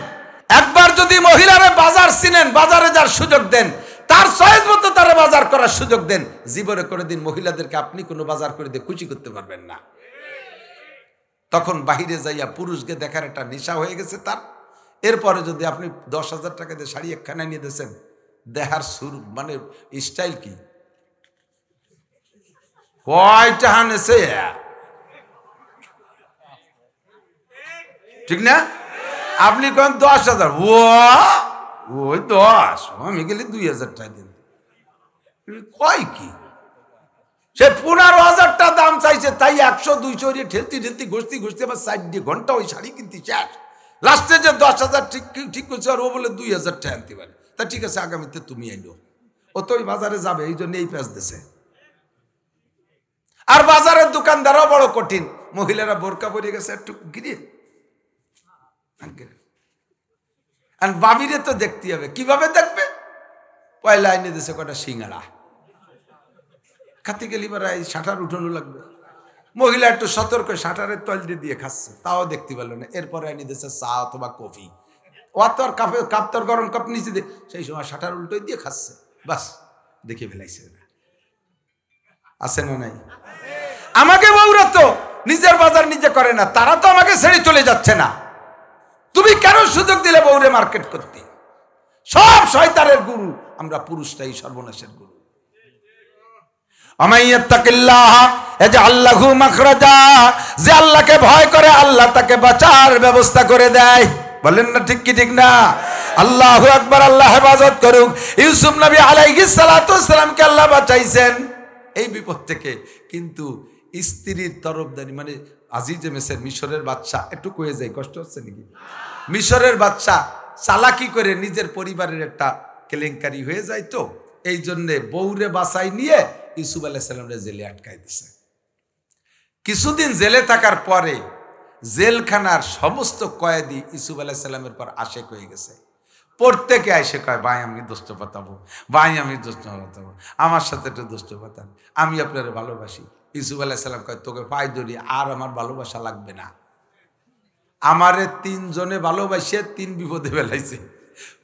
একবার যদি মহিলারে বাজার চিনেন, বাজারে যার সুযোগ দেন, তার চয়েস মতো তারা বাজার করার সুযোগ দেন, জীবনে করে দিন মহিলাদেরকে আপনি কোনো বাজার করে দিয়ে খুশি করতে পারবেন না। তখন বাহিরে যাইয়া পুরুষকে দেখার একটা নেশা হয়ে গেছে তার। এরপরে যদি আপনি 10,000 টাকা দিয়ে শাড়ি একখানা নিয়ে দিয়েছেন, দেখার সুর মানে স্টাইল কি, কয়টা হানেছে, ঠিক না? আপনি কোন 10,000, ওই 10, আমি গেলে 2,000 টাকা দিন, কয় কি? সে 15,000 দাম চাইছে, তাই 100-200 ঠেলতি ঠেলতি ঘষতি ঘষতি আবার 4 ঘন্টা ওই শাড়ি কিনতে শেষ। লাস্টে যে 10,000 ঠিক করছে, আর ও বলে 2,000 টাকা আনতে পারে। তা ঠিক আছে, আগামীতে তুমি আইলো। ও তো ওই বাজারে যাবে, এই জন্য এই প্যাঁচ দিছে। আর বাজারের দোকানদারও বড় কঠিন, মহিলারা বোরকা পরে গেছে একটু গিরিয়ে, আর বাবিরে তো দেখতে হবে। কিভাবে দেখবে? পয়লা আইনে দিছে কটা সিঙ্গাড়া, খাতে গেলি এবার এই শাটার উঠানো লাগবে। মহিলা একটু সতর্ক, শাটারের তল দিয়ে খাচ্ছে, তাও দেখতে পেল না। এরপরে আইনে দিছে চা অথবা কফি, ও তো আর কাপ তোর গরম কাপ নিচে দিয়ে সেই সময় শাটার উল্টো দিয়ে খাচ্ছে, বাস দেখে ফেলাইছে। আছে না নাই? আমাকে বউরা তো নিজের বাজার নিজে করে না, তারা তো আমাকে ছেড়ে চলে যাচ্ছে না। তুমি কেন সুযোগ দিলে বউরে মার্কেট করতে? সব শয়তানের গুরু আমরা পুরুষটাই সর্বনাশের গুরু। যে আল্লাহকে ভয় করে আল্লাহ তাকে বাঁচার ব্যবস্থা করে দেয়। বলেন না ঠিক কি ঠিক না? আল্লাহু আকবার। আল্লাহ হেফাজত করুক। ইউসুফ নবী আলাইহিস সালাতু ওয়াস সালামকে আল্লাহ বাঁচাইছেন এই বিপদ থেকে, কিন্তু স্ত্রীর তরফদারি মানে আজিজে মেসের মিশরের বাদশা, একটু কয়ে যায়, কষ্ট হচ্ছে নাকি? মিশরের বাদশা চালাকি করে নিজের পরিবারের একটা কেলেঙ্কারি হয়ে যায়, তো এই জন্যে বউরে বাসায় নিয়ে ইউসুফ আলাইহিস সালামরে জেলে আটকাই দিছে। কিছুদিন জেলে থাকার পরে জেলখানার সমস্ত কয়েদি ইউসুফ আলাইহিস সালামের পর আশেক হয়ে গেছে। প্রত্যেকে আইসে কয়, ভাই আমি দোস্ত পাতাবো, ভাই আমি দোস্ত পাতাবো, আমার সাথে একটু দোস্ত পাতান, আমি আপনার ভালোবাসি। ইউসুফ আলাইহিস সালাম কয়, তোকে পাই ধরি, আর আমার ভালোবাসা লাগবে না। আমারে 3 জনে ভালোবাসে 3 বিপদে ফেলাইছে।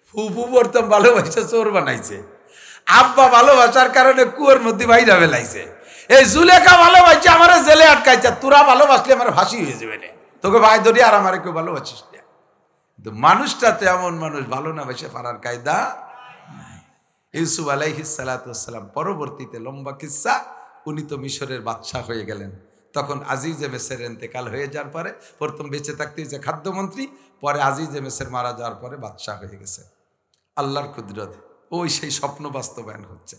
ফুফু প্রথম ভালোবাসা চোর বানাইছে, আব্বা ভালোবাসার কারণে কুয়োর মধ্যে বাইরা ফেলাইছে, এই জুলেখা ভালোবাসছে আমার জেলে আটকাইছে, তোরা ভালোবাসলে আমার ফাঁসি হয়ে যাবে না, তোকে ভাই ধরি আর আমার কেউ ভালোবাসিস না। কিন্তু মানুষটা তো এমন মানুষ, ভালো না বেসে পারার কায়দা নাই। ইউসুফ আলাইহিস সালাতু ওয়াস সালাম পরবর্তীতে লম্বা কিসসা, উনি তো মিশরের বাদশা হয়ে গেলেন। তখন আজিজে মেসের ইন্তেকাল হয়ে যাওয়ার পরে, প্রথম বেঁচে থাকতে যে খাদ্যমন্ত্রী, পরে আজিজে মেসের মারা যাওয়ার পরে বাদশা হয়ে গেছে। আল্লাহর কুদরত, ওই সেই স্বপ্ন বাস্তবায়ন হচ্ছে।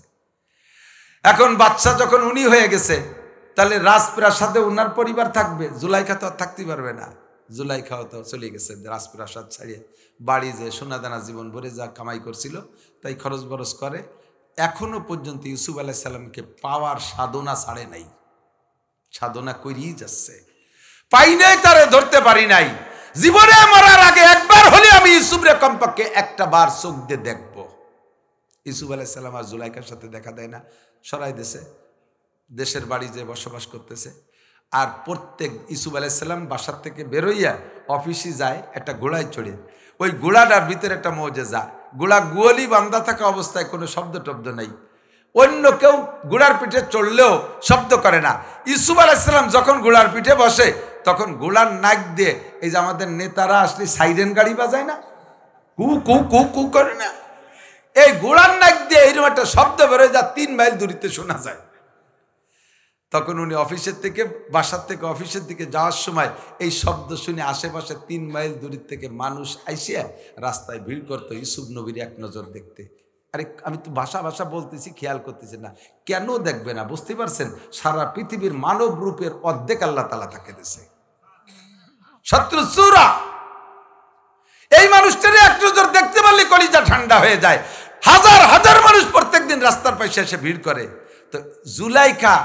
এখন বাদশা যখন উনি হয়ে গেছে, তাহলে রাজপ্রাসাদে উনার পরিবার থাকবে, জুলাইখা তো আর থাকতে পারবে না। জুলাইখাও তো চলে গেছে রাজপ্রাসাদ ছাড়িয়ে, বাড়ি যে সোনাদানা জীবন ভরে যা কামাই করছিল তাই খরচ বরচ করে। এখনো পর্যন্ত ইউসুফ আলাইহিস সালামকে পাওয়ার সাধনা ছাড়ে নাই, সাধনা করিই যাচ্ছে। পাই নাই, তারে ধরতে পারি নাই। জীবনে মরার আগে একবার হলে আমি ইউসুফরে কমপক্ষে একটা বার চোখ দিয়ে দেখব। ইউসুফ আলাইহিস সালাম আর জুলাইখার সাথে দেখা দেয় না, সরাই দেশে, দেশের বাড়ি যে বসবাস করতেছে। আর প্রত্যেক ইউসুফ আলাইহিস সালাম বাসার থেকে বেরোইয়া অফিসে যায় একটা ঘোড়ায় চড়ে, ওই ঘোড়াটার ভিতরে একটা মৌজেজা, ঘোড়া গোয়ালি বান্ধা থাকা অবস্থায় কোনো শব্দ টব্দ নাই, অন্য কেউ ঘোড়ার পিঠে চড়লেও শব্দ করে না। ইউসুফ আলাইহিস সালাম যখন ঘোড়ার পিঠে বসে, তখন ঘোড়ার নাক দিয়ে এই যে আমাদের নেতারা আসলে সাইরেন গাড়ি বাজায় না, কু কু কু কু করে না, এই ঘোড়ার নাক দিয়ে এইরকম একটা শব্দ বেরোয় যা 3 মাইল দূরিতে শোনা যায়। তখন উনি অফিসের থেকে, বাসার থেকে অফিসের দিকে যাওয়ার সময় এই শব্দ শুনে আশেপাশে 3 মাইল দূরের থেকে মানুষ আইসিয়া রাস্তায় ভিড় করতো ইউসুফ নবীর এক নজর দেখতে। আরে আমি তো ভাষা বলতেছি, খেয়াল করতেছি না, কেন দেখবে না? বুঝতে পারছেন, সারা পৃথিবীর মানব রূপের অর্ধেক আল্লাহ তাআলা তাকে দিয়েছে। শত্রু চূড়া, এই মানুষটারে এক নজর দেখতে পারলে কলিজা ঠান্ডা হয়ে যায়। হাজার হাজার মানুষ প্রত্যেকদিন রাস্তার পাশে এসে ভিড় করে। তো জুলাইখা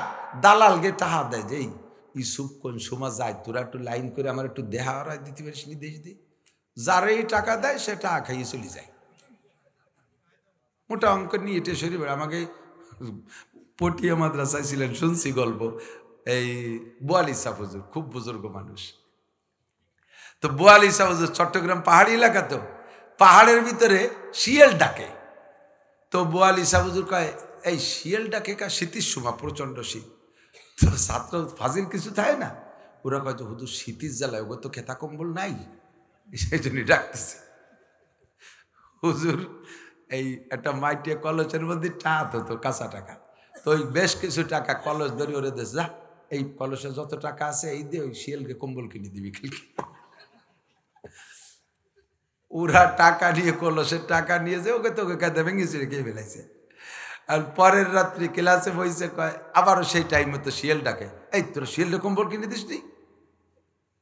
দালাল গে টাহা দেয় যে ইউসুফ কোন সময় যায়, তোরা একটু লাইন করে আমার একটু দেহা হারাই দিতে পারিস নি, দেশ দিই। যারে টাকা দেয় সে টাকা খাইয়ে চলে যায়। মোটা অঙ্ক নিয়ে এটে সরি বেড়া। আমাকে পটিয়া মাদ্রাসায় ছিলেন, শুনছি গল্প। এই বোয়ালি শাহ হুজুর খুব বুজুর্গ মানুষ। তো বোয়ালি শাহ হুজুর চট্টগ্রাম পাহাড়ি এলাকা, তো পাহাড়ের ভিতরে শিয়াল ডাকে। তো বোয়ালি শাহ হুজুর কয়, এই শিয়াল ডাকে কা? শীতের সময় প্রচণ্ড শীত। তো ছাত্র ফাজিল কিছু থাকে না, ওরা কয় যে হুজুর শীতের জ্বালায় ওগো তো খেতা কম্বল নাই, সেই জন্যই ডাকতেছে। হুজুর এই একটা মাইটিয়া কলসের মধ্যে টাকা হতো, কাঁচা টাকা। তো ওই বেশ কিছু টাকা কলস ধরে ওরে দেশ, যা এই কলসে যত টাকা আছে এই দিয়ে ওই শিয়ালকে কম্বল কিনে দিবি। ওরা টাকা নিয়ে, কলসের টাকা নিয়ে যে ওকে তোকে কাঁদে ভেঙেছে রেখে ফেলাইছে। আর পরের রাত্রি ক্লাসে বইছে, কয় আবারও সেই টাইম মতো শিয়াল ডাকে, এই তোর শিয়ালকে কম্বল কিনে দিস নি?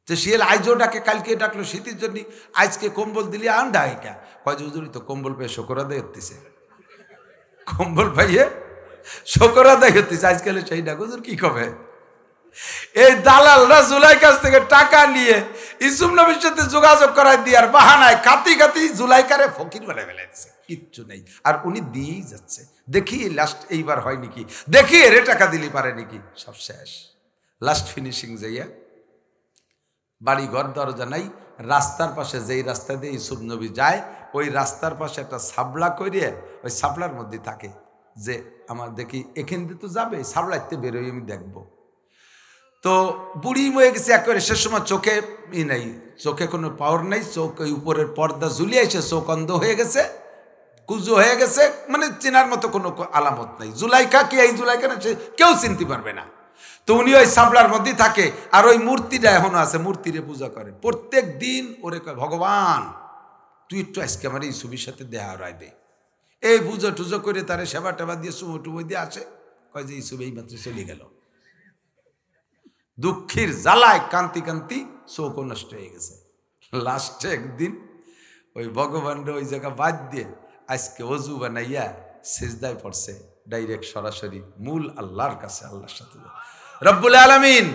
যে শিয়াল আইজও ডাকে, কালকে ডাকলো শীতের জন্য, আজকে কম্বল দিলি আন ডাকা। কয় যে হুজুর তো কম্বল পেয়ে শকর আদায় হতেছে, কম্বল পাইয়ে শকর আদায় হতেছে, আজকাল সেই ডাক। হুজুর কি কবে? এই দালালরা জুলাই কাছ থেকে টাকা নিয়ে ইসুফ নবীর সাথে যোগাযোগ করায় দিয়ে আর বাহানায় কাতি কাতি জুলাইকারে ফকির বানায় ফেলাইছে, কিচ্ছু নেই। আর উনি দিয়েই যাচ্ছে, দেখি লাস্ট এইবার হয় নাকি, দেখি এরে টাকা দিলি পারে নাকি। সব শেষ, লাস্ট ফিনিশিং যাইয়া বাড়ি ঘর দরজা নাই, রাস্তার পাশে যেই রাস্তা দিয়ে ইসুফ নবী যায় ওই রাস্তার পাশে একটা সাবলা করিয়ে ওই সাবলার মধ্যে থাকে, যে আমার দেখি এখান দিয়ে তো যাবে, সাবলাইতে বেরোই আমি দেখবো। তো বুড়ি হয়ে গেছে একেবারে, সে সময় চোখে নাই, চোখে কোনো পাওয়ার নাই, চোখ ওই উপরের পর্দা ঝুলিয়ে এসে চোখ অন্ধ হয়ে গেছে, কুজো হয়ে গেছে, মানে চেনার মতো কোনো আলামত নাই। জুলাইকা কি এই জুলাইকা না, সে কেউ চিনতে পারবে না। তো উনি ওই সাবলার মধ্যেই থাকে, আর ওই মূর্তিটা এখনো আছে, মূর্তিরে পূজা করে প্রত্যেক দিন। ওরে কয়, ভগবান তুই একটু আজকে আমার এই ছবির সাথে দেহা রায় দে। এই পুজো টুজো করে তারে সেবা টেবা দিয়ে সুমো টুমো দিয়ে আসে, কয় যে এই ছবি এই মাত্র চলে গেল। দুঃখের জ্বালায় কান্তি কান্তি চোখও নষ্ট হয়ে গেছে। লাস্টে একদিন ওই ভগবানরা ওই জায়গা বাদ দিয়ে আজকে অজু বানাইয়া সিজদায় পড়ছে, ডাইরেক্ট সরাসরি মূল আল্লাহর কাছে, আল্লাহর সাথে। রব্বুল আলামিন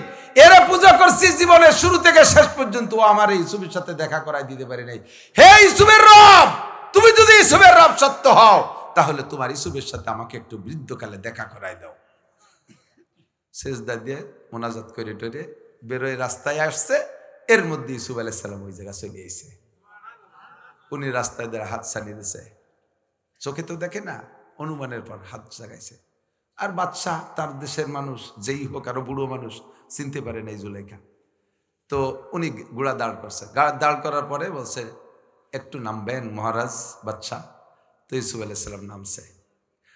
এরা পূজা করছি জীবনের শুরু থেকে শেষ পর্যন্ত, ও আমার এই ইসুফের সাথে দেখা করাই দিতে পারি নাই। হে ইসুফের রব, তুমি যদি ইসুফের রব সত্য হও, তাহলে তোমার ইসুফের সাথে আমাকে একটু বৃদ্ধকালে দেখা করাই দাও। সেজদা দিয়ে মোনাজাত করে টরে বেরোয় রাস্তায় আসছে, এর মধ্যে ইসুফ আলাইহিস সালাম ওই জায়গা চলে এসেছে। উনি রাস্তায় দ্বারা হাত ছাড়িয়ে দিয়েছে, চোখে তো দেখে না, অনুমানের পর হাত জাগাইছে। আর বাদশা তার দেশের মানুষ, যেই হোক, আরো বুড়ো মানুষ, চিনতে পারে নাই জুলাইখা। তো উনি গুড়া দাঁড় করছে, দাঁড় করার পরে বলছে একটু নামবেন মহারাজ বাদশা। তো ইসুফ আলাইহিস সালাম নামছে,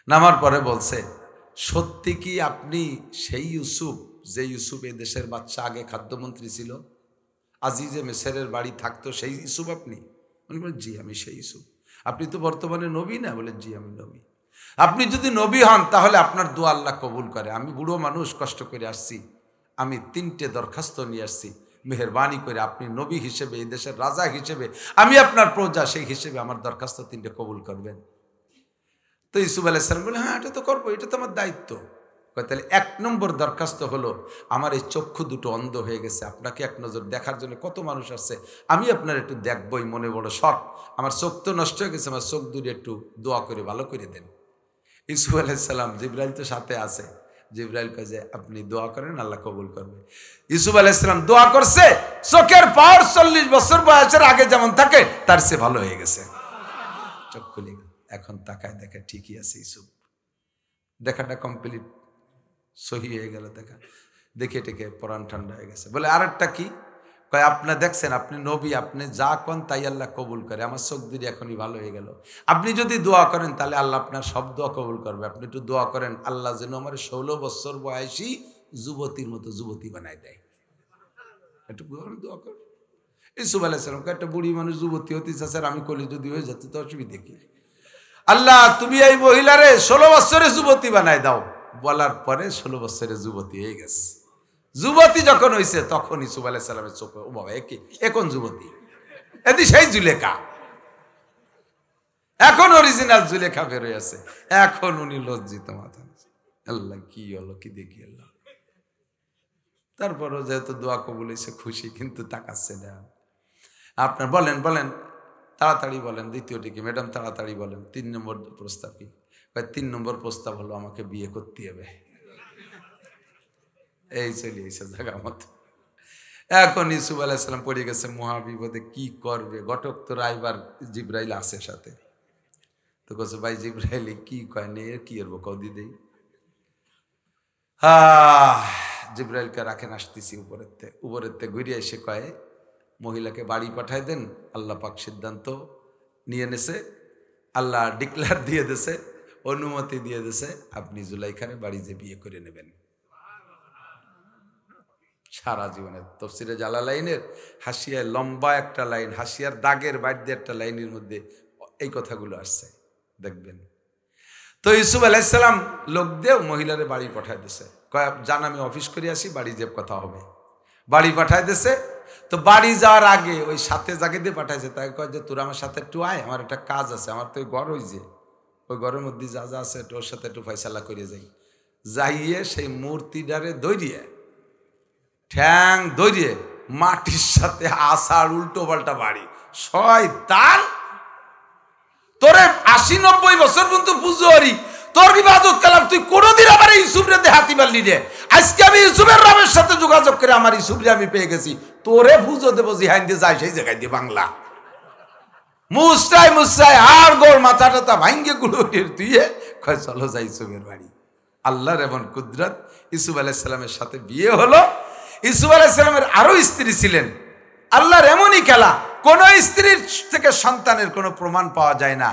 নামার পরে বলছে, সত্যি কি আপনি সেই ইউসুফ, যে ইউসুফ এই দেশের বাদশা, আগে খাদ্যমন্ত্রী ছিল, আজিজে মেসরের বাড়ি থাকতো, সেই ইউসুফ আপনি? উনি বলেন, জি আমি সেই ইউসুফ। আপনি তো বর্তমানে নবী না? বলেন, জি আমি নবী। আপনি যদি নবী হন তাহলে আপনার দোয়া আল্লাহ কবুল করে। আমি বুড়ো মানুষ, কষ্ট করে আসছি, আমি 3টে দরখাস্ত নিয়ে আসছি, মেহরবানি করে আপনি নবী হিসেবে, এই দেশের রাজা হিসেবে, আমি আপনার প্রজা, সেই হিসেবে আমার দরখাস্ত 3টে কবুল করবেন। তো ইসুফ আলাইহিস সালাম বলে, হ্যাঁ এটা তো করবো, এটা তো আমার দায়িত্ব। তাহলে 1 নম্বর দরখাস্ত হলো, আমার এই চক্ষু দুটো অন্ধ হয়ে গেছে, আপনাকে এক নজর দেখার জন্য কত মানুষ আসছে, আমি আপনার একটু দেখবই, মনে বড় শখ, আমার চোখ তো নষ্ট হয়ে গেছে, আমার চোখ দুটো একটু দোয়া করে ভালো করে দেন। ইসুফ আলাইহিস সালাম, জিবরাইল তো সাথে আছে, জিবরাইল কয় যে আপনি দোয়া করেন, আল্লাহ কবুল করবে। ইসুফ আলাইহিস সালাম দোয়া করছে, চোখের পাওয়ার 40 বছর বয়সের আগে যেমন থাকে তার চেয়ে ভালো হয়ে গেছে, চোখ খুলে গেল। এখন তাকায় দেখে ঠিকই আছে ইসুফ, দেখাটা কমপ্লিট, সহি হয়ে গেল দেখা, দেখে টেকে পরাণ ঠান্ডা হয়ে গেছে। বলে আরেকটা কি? কয় আপনি দেখছেন, আপনি নবী, আপনি যা কন তাই আল্লাহ কবুল করে, আমার চোখ দুটি এখনই ভালো হয়ে গেল। আপনি যদি দোয়া করেন তাহলে আল্লাহ আপনার সব দোয়া কবুল করবে। আপনি একটু দোয়া করেন, আল্লাহ যেন আমার 16 বছর বয়সী যুবতীর মতো যুবতী বানায় দেয়, একটু দোয়া কর। ইসুফ আলাইহিস সালাম একটা বুড়ি মানুষ যুবতী হতে চাচ্ছে, আমি কলি যদি হয়ে যাচ্ছে তো অসুবিধা কি? আল্লাহ তুমি এই মহিলারে 16 বছরের যুবতী বানায় দাও। বলার পরে 16 বছরের যুবতী হয়ে গেছে। যুবতী যখন হয়েছে তখন ইসুফ আলাইহিস সালামের চোখে, ও বাবা একে এখন যুবতী, এদি সেই জুলেখা, এখন অরিজিনাল জুলেখা বেরোয় আছে। এখন উনি লজ্জিত মাথা, আল্লাহ কি হলো, কি দেখি আল্লাহ। তারপরও যেহেতু দোয়া কবুল হয়েছে খুশি, কিন্তু তাকাচ্ছে না। আপনার বলেন বলেন, তাড়াতাড়ি বলেন দ্বিতীয়টি কি? ম্যাডাম তাড়াতাড়ি বলেন 3 নম্বর প্রস্তাব কি? 3 নম্বর প্রস্তাব হলো আমাকে বিয়ে করতে হবে। এই চলে এসে জায়গা মতো। এখন ইউসুফ আলাইহিস সালাম পড়ে গেছে মহাবিপদে, কি করবে? ঘটক তো রাইবার জিব্রাইল আছে সাথে, তো কছে ভাই জিব্রাইল কি কয় নে কি করবো কদি দেই। জিব্রাইলকে রাখেন, আসতেছি উপরেতে ঘুরিয়ে এসে কয় মহিলাকে বাড়ি পাঠায় দেন। আল্লাহ পাক সিদ্ধান্ত নিয়ে নেছে, আল্লাহ ডিক্লার দিয়ে দিছে, অনুমতি দিয়ে দিছে, আপনি জুলাইখারে বাড়ি যে বিয়ে করে নেবেন। সারা জীবনের তাফসীরে জালালাইনের হাসিয়ায় লম্বা একটা লাইন, হাসিয়ার দাগের বাইরে একটা লাইনের মধ্যে এই কথাগুলো আসছে, দেখবেন। তো ইউসুফ আলাইহিস সালাম লোক দিয়ে মহিলারে বাড়ি পাঠায় দিছে, কয় জান আমি অফিস করে আসি, বাড়ি যে কথা হবে। বাড়ি পাঠায় দিছে। তো বাড়ি যাওয়ার আগে ওই সাথে জাগে দিয়ে পাঠাইছে, তাই কয় যে তোর আমার সাথে একটু আয়, আমার একটা কাজ আছে, আমার তো ওই ঘর, ওই যে ওই ঘরের মধ্যে যা যা আছে ওর সাথে একটু ফয়সালা করে যাই। যাইয়ে সেই মূর্তিটারে দৌড়িয়ে ঠ্যাং দৌড়িয়ে মাটির সাথে আসার উল্টো পাল্টা বাড়ি। শয়তান, তোরে ৮০-৯০ বছর পর্যন্ত পুজো হরি, তোর ইবাদত কালাম, তুই কোনোদিন আমার ইউসুফ রে দেখাতে পারলি রে। আজকে আমি ইউসুফের রবের সাথে যোগাযোগ করে আমার ইউসুফ রে আমি পেয়ে গেছি, তোরে পুজো দেবো জিহান দিয়ে যায় সেই জায়গায় দিয়ে বাংলা মুসরাই মুসরাই আর গোর মাথা টাথা ভাঙ্গে গুলো তুইয়ে কয় চলো যাই ইউসুফের বাড়ি। আল্লাহর এমন কুদরত, ইউসুফ আলাইহিস সালামের সাথে বিয়ে হলো। ইউসুফ আলাইহিস সালামের আরো স্ত্রী ছিলেন। আল্লাহর এমনই খেলা, কোন স্ত্রীর থেকে সন্তানের কোনো প্রমাণ পাওয়া যায় না।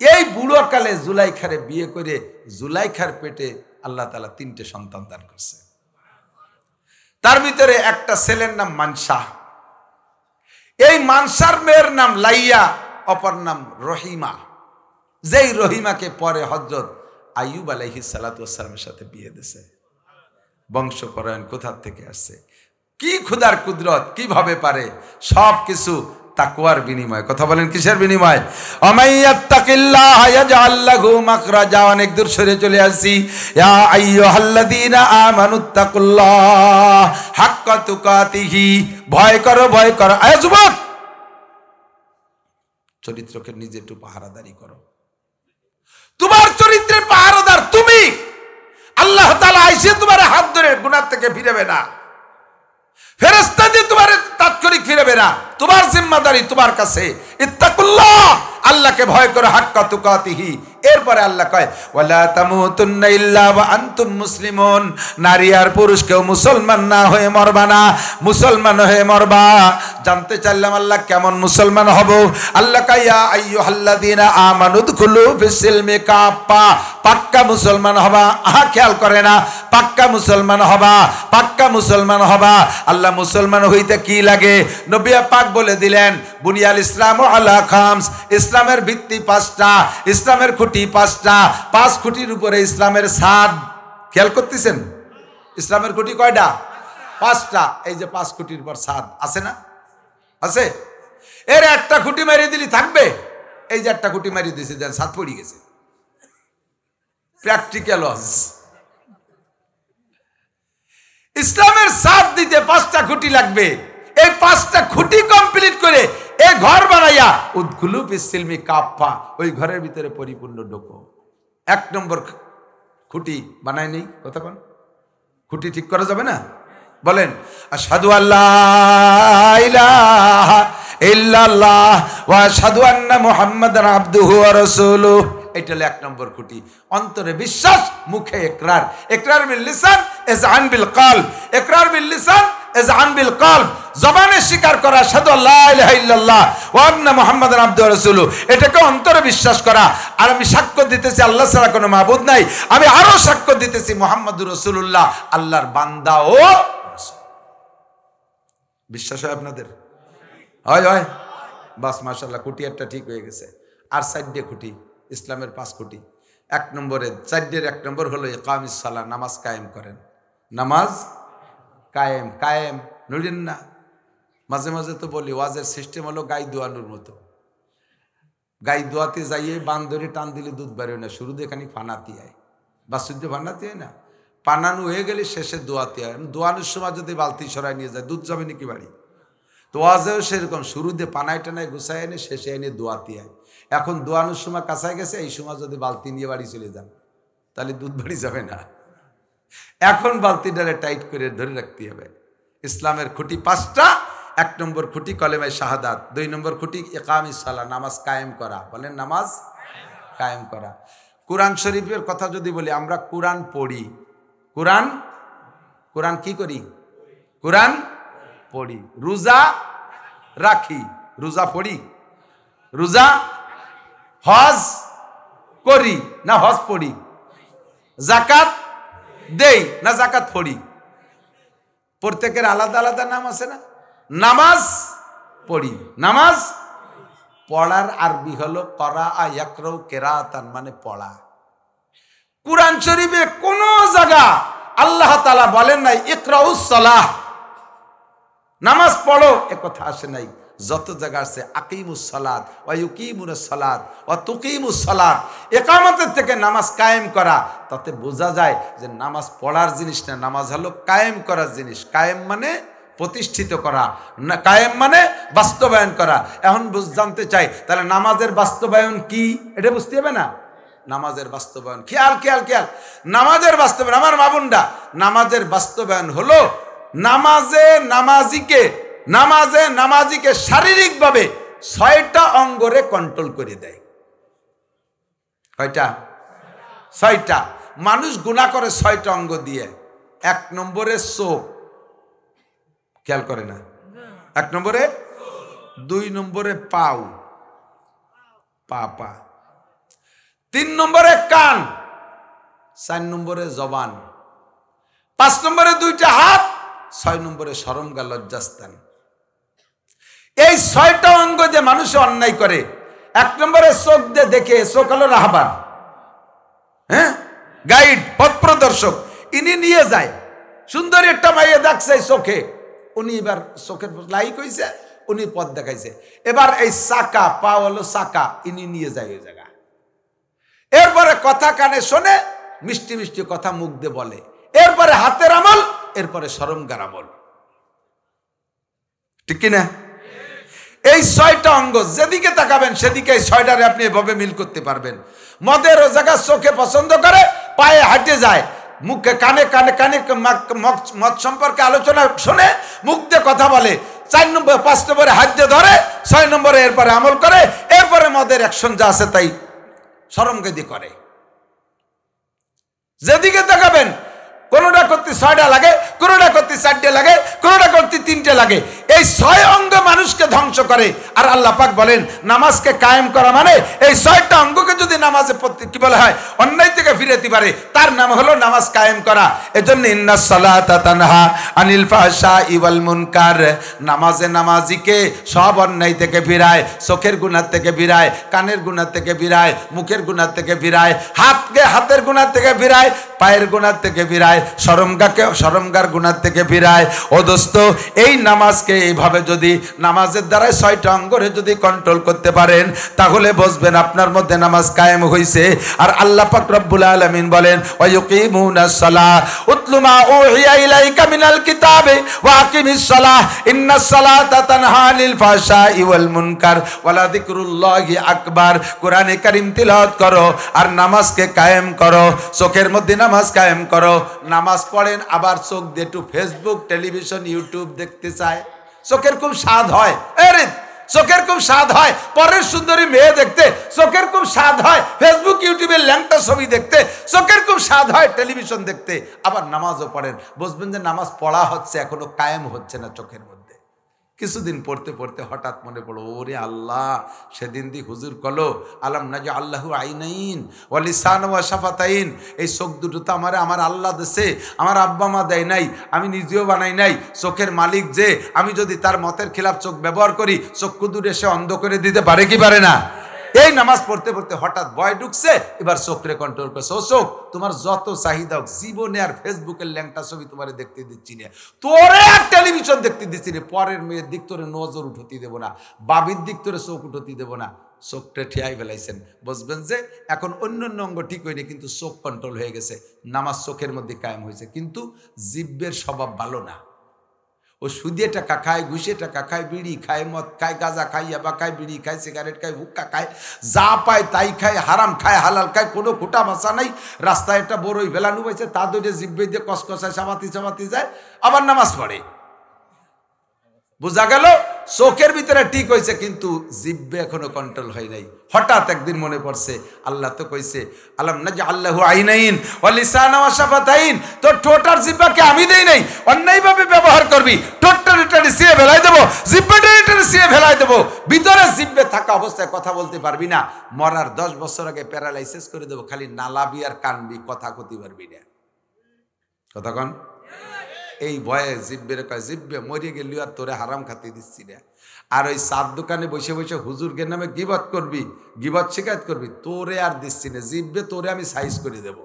এই বুড়ো কালে জুলাইখারে বিয়ে করে জুলাইখার পেটে আল্লাহ তাআলা 3টে সন্তান দান করছে। তার ভিতরে একটা ছেলের নাম মানসা, এই মানসার মেয়ের নাম লাইয়া, অপর নাম রহিমা। যেই রহিমাকে পরে হযরত আইয়ুব আলাইহিস সালাতু ওয়াস সালামের সাথে বিয়ে দিয়েছে। বংশপরায়ণ কোথা থেকে আসছে, কি খুদার কুদরত, কিভাবে পারে সব কিছু তাকওয়ার বিনিময়। কথা বলেন কিসের বিনিময়? আমাইয়াত্তাকিল্লাহ ইয়াজআল লাহু মাখরাজা। অনেক দূর সরে চলে আসি। ইয়া আইয়ুহাল্লাযীনা আমানুত্তাকুল্লাহ হাক্কা তুকাতিহি, ভয় করো ভয় করো। আয় যুবক, চরিত্রকে নিজে একটু পাহারাদারি করো। তোমার চরিত্রের পাহারাদার তুমি। আল্লাহ তাআলা আইসে তোমার হাত ধরে গুনাহ থেকে ফিরাবে না, ফেরেশতা দিয়ে তোমার তাৎক্ষণিক ফিরাবে না। তোমার জিম্মাদারি তোমার কাছে। ইত্তাকুল্লাহ, আল্লাহকে ভয় করো, হাক্কা তুকাতিহি। এরপরে আল্লাহ কয় ওয়ালা তামুতুন্না ইল্লা ওয়া আনতুম মুসলিমুন। নারী আর পুরুষ কেউ মুসলমান না হয়ে মরবা না, মুসলমান হয়ে মরবা। জানতে চাইলাম আল্লাহ কেমন মুসলমান হব? আল্লাহ কয় ইয়া আইয়ুহাল্লাযীনা আমানু দুখুলু ফিস-সিলমি কাফা। পাক্কা মুসলমান হবা। খেয়াল করে না, পাক্কা মুসলমান হবা, পাক্কা মুসলমান হবা। আল্লাহ মুসলমান হইতে কি লাগে? নবী পাক বলে দিলেন বুনিয়াল ইসলামু আলা খামস। ইসলামের ভিত্তি 5টা, ইসলামের খুঁটি 5টা। 5 খুঁটির উপরে ইসলামের ছাদ। খেয়াল করতেছেন? ইসলামের খুঁটি কয়টা? 5টা। এই যে 5 খুঁটির উপর ছাদ আছে না? আছে। এর একটা খুঁটি মারিয়ে দিলি থাকবে? এই যে একটা খুঁটি মারিয়ে দিয়েছে, দেন ছাদ পড়ে গেছে। প্র্যাকটিক্যাল ওয়াজ। ইসলামের ছাদ দিতে 5টা খুঁটি লাগবে। এই 5টা খুঁটি কমপ্লিট করে এই ঘর বানাইয়া উদখুলু ফিস-সিলমি কাফা, ওই ঘরের ভিতরে পরিপূর্ণ ঢোকো। 1 নম্বর খুঁটি বানায় নেই। কথা কোন খুঁটি ঠিক করা যাবে না? বলেন আশহাদু আল্লা ইলাহা ইল্লাল্লাহ ওয়া আশহাদু আন্না মুহাম্মাদান আবদুহু ওয়া রাসূলুহু। এটা হলো 1 নম্বর খুঁটি। অন্তরে বিশ্বাস, মুখে ইকরার। ইকরার বিল লিসান ইযআন বিল কলব। ইকরার বিল লিসান ইযআন বিল কলব। জবানে স্বীকার করা আশহাদু আল্লা ইলাহা ইল্লাল্লাহ ওয়া আন্না মুহাম্মাদান আবদুহু ওয়া রাসূলুহু। এটাকে অন্তরে বিশ্বাস করা। আর আমি সাক্ষ্য দিতেছি আল্লাহ ছাড়া কোনো মাবুদ নাই। আমি আরো সাক্ষ্য দিতেছি মুহাম্মদুর রাসূলুল্লাহ আল্লাহর বান্দা ও রাসূল। বিশ্বাস হয় আপনাদের? হয় হয়। বাস মাশাআল্লাহ, খুঁটি একটা ঠিক হয়ে গেছে। আর 4টে খুঁটি ইসলামের 5 খুঁটি। 1 নম্বরে 4টের 1 নম্বর হলো ইকামিস সালাহ, নামাজ কায়েম করেন। নামাজ কায়েম, কায়েম নড়েন না। মাঝে মাঝে তো বলি ওয়াজের সিস্টেম হলো গাই দোয়ানোর মতো। গাই দোয়াতে যাইয়ে বান্দরে টান দিলে দুধ বেরোয় না, শুরু দিয়ে খানিক ফানাতি হয়, বাসুদ্ধ ফানাতি হয় না, পানানো হয়ে গেলে শেষে দোয়াতে হয়। দোয়ানোর সময় যদি বালতি সরাই নিয়ে যায় দুধ যাবে নাকি বাড়ি? তো তো ওয়াজেও সেরকম শুরুতে পানায় টানায় গুছায় এনে শেষে এনে দোয়াতে হয়। এখন দোয়ানোর সময় কাছায় গেছে, এই সময় যদি বালতি নিয়ে বাড়ি চলে যান তাহলে দুধ বাড়ি যাবে না। এখন বালতিটারে টাইট করে ধরে রাখতে হবে। ইসলামের খুঁটি 5টা। 1 নম্বর খুঁটি কলেমায়ে শাহাদাত, 2 নম্বর খুঁটি ইকামিস সালাহ, নামাজ কায়েম করা। বলেন নামাজ কায়েম করা। কোরআন শরীফের কথা যদি বলি, আমরা কোরআন পড়ি, কোরআন কি করি? কোরআন পড়ি। রোজা রাখি, রোজা পড়ি, রোজা হজ করি না হজ পড়ি, যাকাত দেই না যাকাত পড়ি। প্রত্যেকের আলাদা আলাদা নাম আছে না? নামাজ পড়ি, নামাজ পড়ার আরবি হলো করা ইয়াকরাউ কিরাআতান, মানে পড়া। কুরআন শরীফে কোন জায়গা আল্লাহ তাআলা বলেন নাই ইকরাউস সালাহ, নামাজ পড়ো, এ কথা আসে নাই। যত জায়গা আছে আকিমুস সালাত ওয়া ইউকিমুস সালাত ওয়া তুকিমুস সালাত, ইকামতের থেকে নামাজ কায়েম করা, তাতে বোঝা যায় যে নামাজ পড়ার জিনিস না, নামাজ হলো কায়েম করার জিনিস। কায়েম মানে প্রতিষ্ঠিত করা, না কায়েম মানে বাস্তবায়ন করা। এখন জানতে চাই তাহলে নামাজের বাস্তবায়ন কি, এটা বুঝতে হবে না? নামাজের বাস্তবায়ন, খেয়াল খেয়াল খেয়াল, নামাজের বাস্তবায়ন, আমার মা বোনরা, নামাজের বাস্তবায়ন হলো নামাজে নামাজিকে শারীরিকভাবে 6টা অঙ্গরে কন্ট্রোল করে দেয়। কয়টা? 6টা। মানুষ গুনাহ করে 6টা অঙ্গ দিয়ে। 1 নম্বরে চোখ, খেয়াল করে না? 1 নম্বরে, 2 নম্বরে পাও, পা, 3 নম্বরে কান, 4 নম্বরে জবান, 5 নম্বরে 2টা হাত, 6 নম্বরে শরমগা লজ্জাস্থান। এই 6টা অঙ্গ যে মানুষ অন্যায় করে, 1 নম্বরে চোখ দিয়ে দেখে, চোখ হলো রাহবার, হ্যাঁ, গাইড, পথ প্রদর্শক। ইনি নিয়ে যায়, সুন্দরী একটা মাইয়া দেখছে চোখে, উনি এবার চোখের লাইক হয়েছে, উনি পথ দেখাইছে। এবার এই চাকা, পা হলো চাকা, ইনি নিয়ে যায় ওই জায়গা। এরপরে কথা কানে শোনে, মিষ্টি মিষ্টি কথা মুখ দিয়ে বলে, এরপরে হাতের আমল, এরপরে শরমগার আমল। ঠিক কিনা? এই 6টা অঙ্গ যেদিকে তাকাবেন সেদিকে এই 6টারে আপনি এভাবে মিল করতে পারবেন। মদের ও জায়গা চোখে পছন্দ করে, পায়ে হাঁটে যায়, মুখে কানে কানে কানে মদ সম্পর্কে আলোচনা শোনে, মুখ দিয়ে কথা বলে, 4 নম্বর 5 নম্বরে হাত দিয়ে ধরে, 6 নম্বরে এরপরে আমল করে, এরপরে মদের অ্যাকশন যা আছে তাই শরমগেদি করে। যেদিকে তাকাবেন কোনোটা করতে 6টা লাগে, কোনোটা করতে 4টে লাগে, কোনোটা করতে 3টে লাগে। এই 6 অঙ্গ মানুষকে ধ্বংস করে। আর আল্লাহ পাক বলেন নামাজকে কায়েম করা মানে এই 6টা অঙ্গকে যদি নামাজে কি বলা হয়, অন্যায় থেকে ফিরাতে পারে, তার নাম হলো নামাজ কায়েম করা। এজন্য ইন্নাস সালাতা তানহা আনিল ফাহশাই ওয়াল মুনকার, নামাজে নামাজিকে সব অন্যায় থেকে ফিরায়, চোখের গুনাহ থেকে ফিরায়, কানের গুনাহ থেকে ফিরায়, মুখের গুনাহ থেকে ফিরায়, হাতের গুনাহ থেকে ফিরায়, পায়ের গুনাহ থেকে ফিরায়, শরমগার গুনাহ থেকে ফিরায়। ও দোস্ত, এই নামাজকে এইভাবে যদি নামাজের দ্বারা 6টা অঙ্গরে যদি কন্ট্রোল করতে পারেন, তাহলে বুঝবেন আপনার মধ্যে নামাজ কায়েম হইছে। আর আল্লাহ পাক রব্বুল আলামিন বলেন ওয়া ইউকিমুনাস সালাহ উতলু মা উহিয়া ইলাইকা মিনাল কিতাবে ওয়া আকিমিস সালাহ ইন্নাস সালাতা তানহা আনিল ফাহশাই ওয়াল মুনকার ওয়া লা যিকরুল্লাহি আকবার। কোরআনে কারীম তিলাওয়াত করো আর নামাজকে কায়েম করো, চোখের মধ্যে নামাজ কায়েম করো। নামাজ পড়েন, আবার চোখ দিয়ে একটু ফেসবুক, টেলিভিশন, ইউটিউব দেখতে চায়, চোখের খুব স্বাদ হয়, চোখের খুব স্বাদ হয় পরের সুন্দরী মেয়ে দেখতে, চোখের খুব স্বাদ হয় ফেসবুক ইউটিউবের ল্যাংটা ছবি দেখতে, চোখের খুব স্বাদ হয় টেলিভিশন দেখতে, আবার নামাজও পড়েন। বুঝবেন যে নামাজ পড়া হচ্ছে, এখনো কায়েম হচ্ছে না চোখের মধ্যে। কিছুদিন পড়তে পড়তে হঠাৎ মনে পড়ো, ওরে আল্লাহ, সেদিন দি হুজুর কলো আলাম নাজা আল্লাহু আইনাইন ওয়া লিসান ওয়া শাফাতাইন, এই চোখ দুটো তো আমার আল্লাহ দেশে, আমার আব্বা মা দেয় নাই, আমি নিজেও বানাই নাই। চোখের মালিক যে, আমি যদি তার মতের খিলাফ চোখ ব্যবহার করি, চক্ষু দুটো সে অন্ধ করে দিতে পারে কি পারে না? এই নামাজ পড়তে পড়তে হঠাৎ ভয় ঢুকছে, এবার চোখরে কন্ট্রোল করছে। ও চোখ, তোমার যত চাহিদা হোক, জীবনে আর ফেসবুকের ল্যাংটা ছবি তোমারে দেখতে দিচ্ছি না, তোরে আর টেলিভিশন দেখতে দিচ্ছি না, পরের মেয়ের দিক তোরে নজর উঠতে দেবো না, বাবির দিক তোরে চোখ উঠতে দেবো না। চোখটা ঠিয়াই ফেলাইছেন, বুঝবেন যে এখন অন্য অঙ্গ ঠিক হয়নি, কিন্তু চোখ কন্ট্রোল হয়ে গেছে, নামাজ চোখের মধ্যে কায়েম হয়েছে। কিন্তু জিহ্বের স্বভাব ভালো না, ও ও সুদে টাকা খায়, ঘুষে টাকা খায়, বিড়ি খায়, মদ খায়, গাঁজা খায়, ইয়াবা খায়, বিড়ি খায়, সিগারেট খায়, হুক্কা খায়, যা পায় তাই খায়, হারাম খায়, হালাল খায়, কোনো খুঁটা বাসা নাই। রাস্তায় একটা বড়ই ভেলানু পাইছে, তা ধরে জিব্বে দিয়ে কসকসায় সাবাতি সাবাতি যায়, আবার নামাজ পড়ে। বোঝা গেল চোখের ভিতরে ঠিক হয়েছে, কিন্তু জিব্বে এখনো কন্ট্রোল হয় নাই। হঠাৎ একদিন মনে পড়ছে, আল্লাহ তো কইছে আলাম নাজআল্লাহু আইনাইন ওয়া লিসানা ওয়া শাফাতাইন, তো ঠোঁটার জিহ্বাকে আমি দেই নাই, অন্যায়ভাবে ব্যবহার করবি, ঠোঁটটা টেনে সিয়ে ফেলাই দেবো, জিহ্বাটা টেনে সিয়ে ফেলাই দেবো, ভিতরে জিহ্বে থাকা অবস্থায় কথা বলতে পারবি না, মরার 10 বছর আগে প্যারালাইসিস করে দেবো, খালি নালাবি আর কানবি, কথা কইতে পারবি না। কথা কন। এই ভয়ে জিব্বের কয়, জিব্বে মরে গেলি আর তোরে হারাম খাতে দিচ্ছি না। আর ওই চার দোকানে বসে বসে হুজুরকে নামে গিবত করবি, গিবত শিকায়ত করবি, তোরে আর দিচ্ছি না, জিব্বে তোরে আমি সাইজ করে দেব।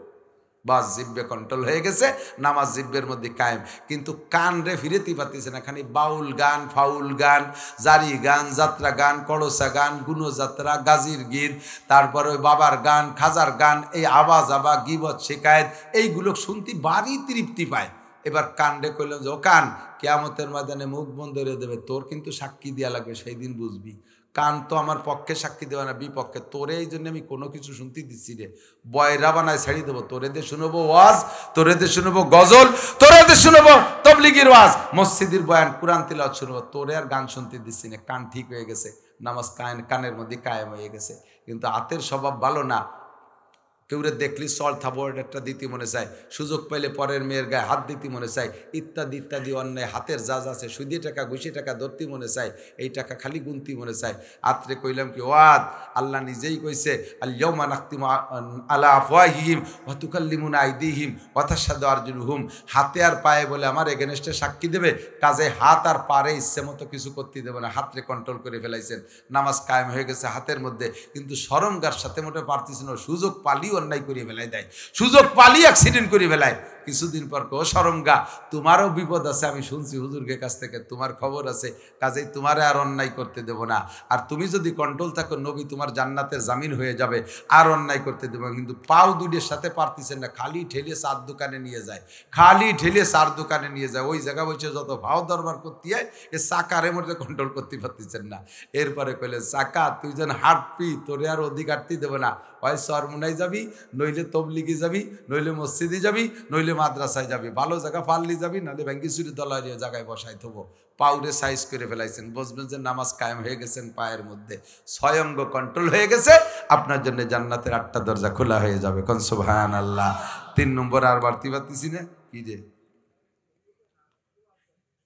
বাস, জিব্বে কন্ট্রোল হয়ে গেছে, নামাজ জিব্বের মধ্যে কায়েম। কিন্তু কান রে ফিরেতে পারতেছে না, খালি বাউল গান, ফাউল গান, জারি গান, যাত্রা গান, কড়সা গান, গুণযাত্রা, গাজীর গীত, তারপরে ওই বাবার গান, খাজার গান, এই আওয়াজ আবা গিবত শিকায়ত, এইগুলো শুনতে বাড়ি তৃপ্তি পায়। এবার কান রে কইলাম যে, ও কান, কিয়ামতের ময়দানে মুখ বন্ধ করে দেবে, তোর কিন্তু সাক্ষী দেওয়া লাগবে, সেই দিন বুঝবি। কান তো আমার পক্ষে সাক্ষী দেবে না, বিপক্ষে। তোরে এই জন্য আমি কোনো কিছু শুনতে দিচ্ছি রে, বয়রা বানায় ছাড়ি দেবো, তোরে দিয়ে শুনবো ওয়াজ, তোরে দিয়ে শুনবো গজল, তোরে দিয়ে শুনবো তবলিগির ওয়াজ, মসজিদের বয়ান, কুরআন তিলাওয়াত শুনবো, তোরে আর গান শুনতে দিচ্ছি না। কান ঠিক হয়ে গেছে, নামাজ কানের মধ্যে কায়েম হয়ে গেছে। কিন্তু হাতের স্বভাব ভালো না, কেউরে দেখলি সল থাপড় একটা দিতে মনে চায়, সুযোগ পাইলে পরের মেয়ের গায়ে হাত দিতে মনে চায়, ইত্যাদি ইত্যাদি অন্যায় হাতের যা যা আছে, সুদে টাকা ঘুষি টাকা ধরতে মনে চায়, এই টাকা খালি গুনতি মনে চায়। আত্রে কইলাম কি ওয়াদ, আল্লাহ নিজেই কইছে আল-ইয়াউমা নাখতিমু আলা আফওয়াহিহিম ওয়া তুকাল্লিমুনা আইদিহিম ওয়া তাশহাদু আরজুলুহুম, হাতে আর পায়ে বলে আমার এগেনস্টে সাক্ষী দেবে, কাজে হাত আর পারে ইচ্ছে মতো কিছু করতে দেবে না, হাতরে কন্ট্রোল করে ফেলাইছেন। নামাজ কায়েম হয়ে গেছে হাতের মধ্যে, কিন্তু শরমগার সাথে মোটে পারতেছে না, সুযোগ পালিও অন্যায় করে ফেলাই দেয়, সুযোগ পালি অ্যাক্সিডেন্ট করে ফেলায়। কিছুদিন পর কো শরমগা, তোমারও বিপদ আছে, আমি শুনছি হুজুরকে কাছ থেকে, তোমার খবর আছে, কাজেই তোমারে আর অন্যায় করতে দেব না। আর তুমি যদি কন্ট্রোল থাকো, নবী তোমার জান্নাতের জামিন হয়ে যাবে, আর অন্যায় করতে দেবো। কিন্তু পাও দুইয়ের সাথে পারতেছেন না, খালি ঠেলে চার দোকানে নিয়ে যায়, খালি ঠেলে চার দোকানে নিয়ে যায়, ওই জায়গা বসে যত ভাও দরবার করতে হয়, এ চাকারের মধ্যে কন্ট্রোল করতে পারতেছেন না। এরপরে কইলে, চাকা তুই যেন হাঁটবি, তোরে আর অধিকারটি দেবো না, হয় সরমুনাই যাবি, নইলে তবলিগে যাবি, নইলে মসজিদে যাবি, নইলে মাদ্রাসায় যাবি, ভালো জায়গা পারলি যাবি, নাহলে ব্যাঙ্কি চুরি দলারিয়া জায়গায় বসাই থবো। পাউরে সাইজ করে ফেলাইছেন, বুঝবেন যে নামাজ কায়েম হয়ে গেছেন, পায়ের মধ্যে স্বয়ঙ্গ কন্ট্রোল হয়ে গেছে, আপনার জন্য জান্নাতের 8টা দরজা খোলা হয়ে যাবে। কোন সুবহানাল্লাহ। 3 নম্বর আর বাড়তি পারতেছি না, কি যে